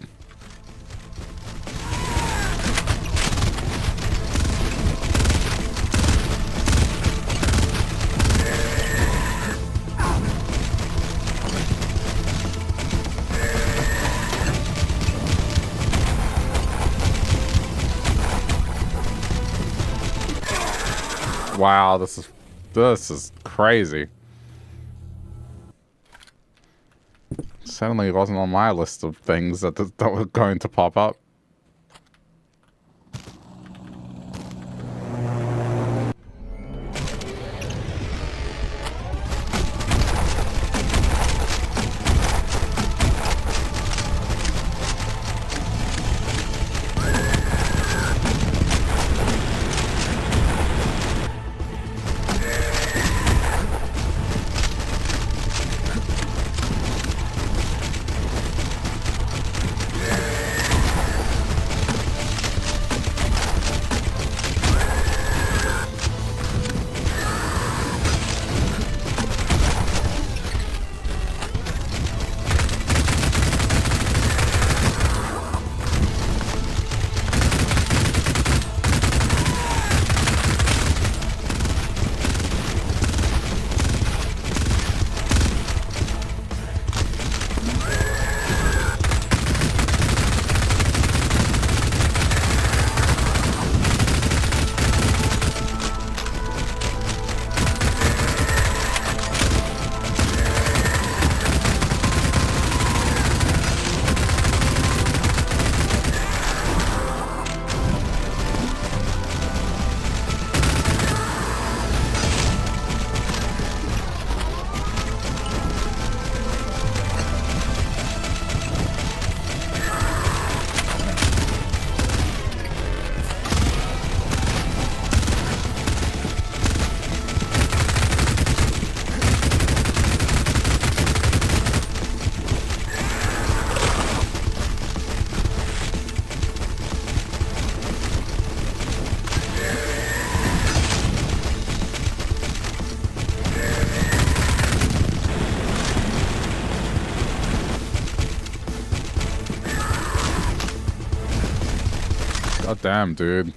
Wow, this is crazy. Suddenly it wasn't on my list of things that were going to pop up. God damn, dude.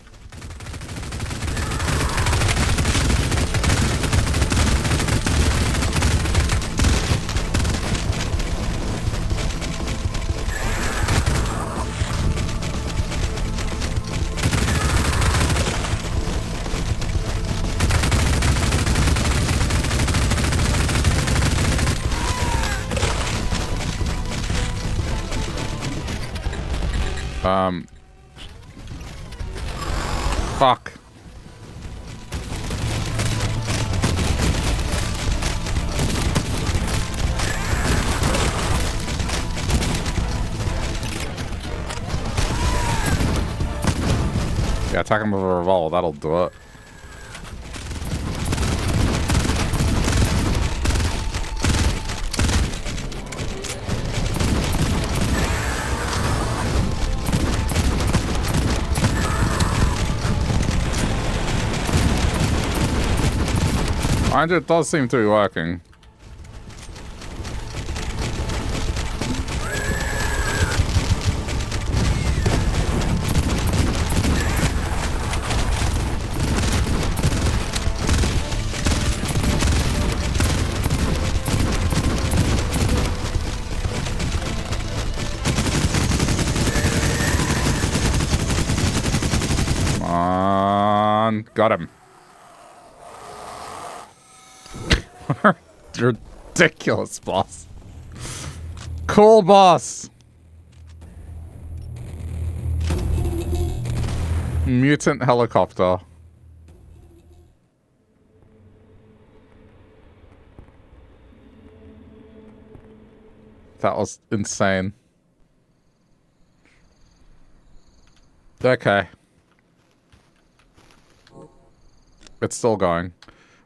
Fuck. Yeah, attack him with a revolver, that'll do it. Mind you, it does seem to be working. Come on. Got him. Ridiculous, boss. Cool, boss. Mutant helicopter. That was insane. Okay. It's still going.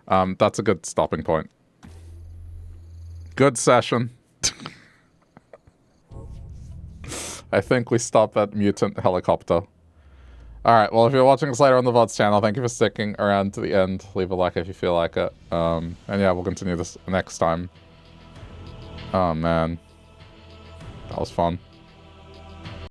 That's a good stopping point. Good session. I think we stop at mutant helicopter. Alright, well, if you're watching this later on the VOD's channel, thank you for sticking around to the end. Leave a like if you feel like it. And yeah, we'll continue this next time. Oh, man. That was fun.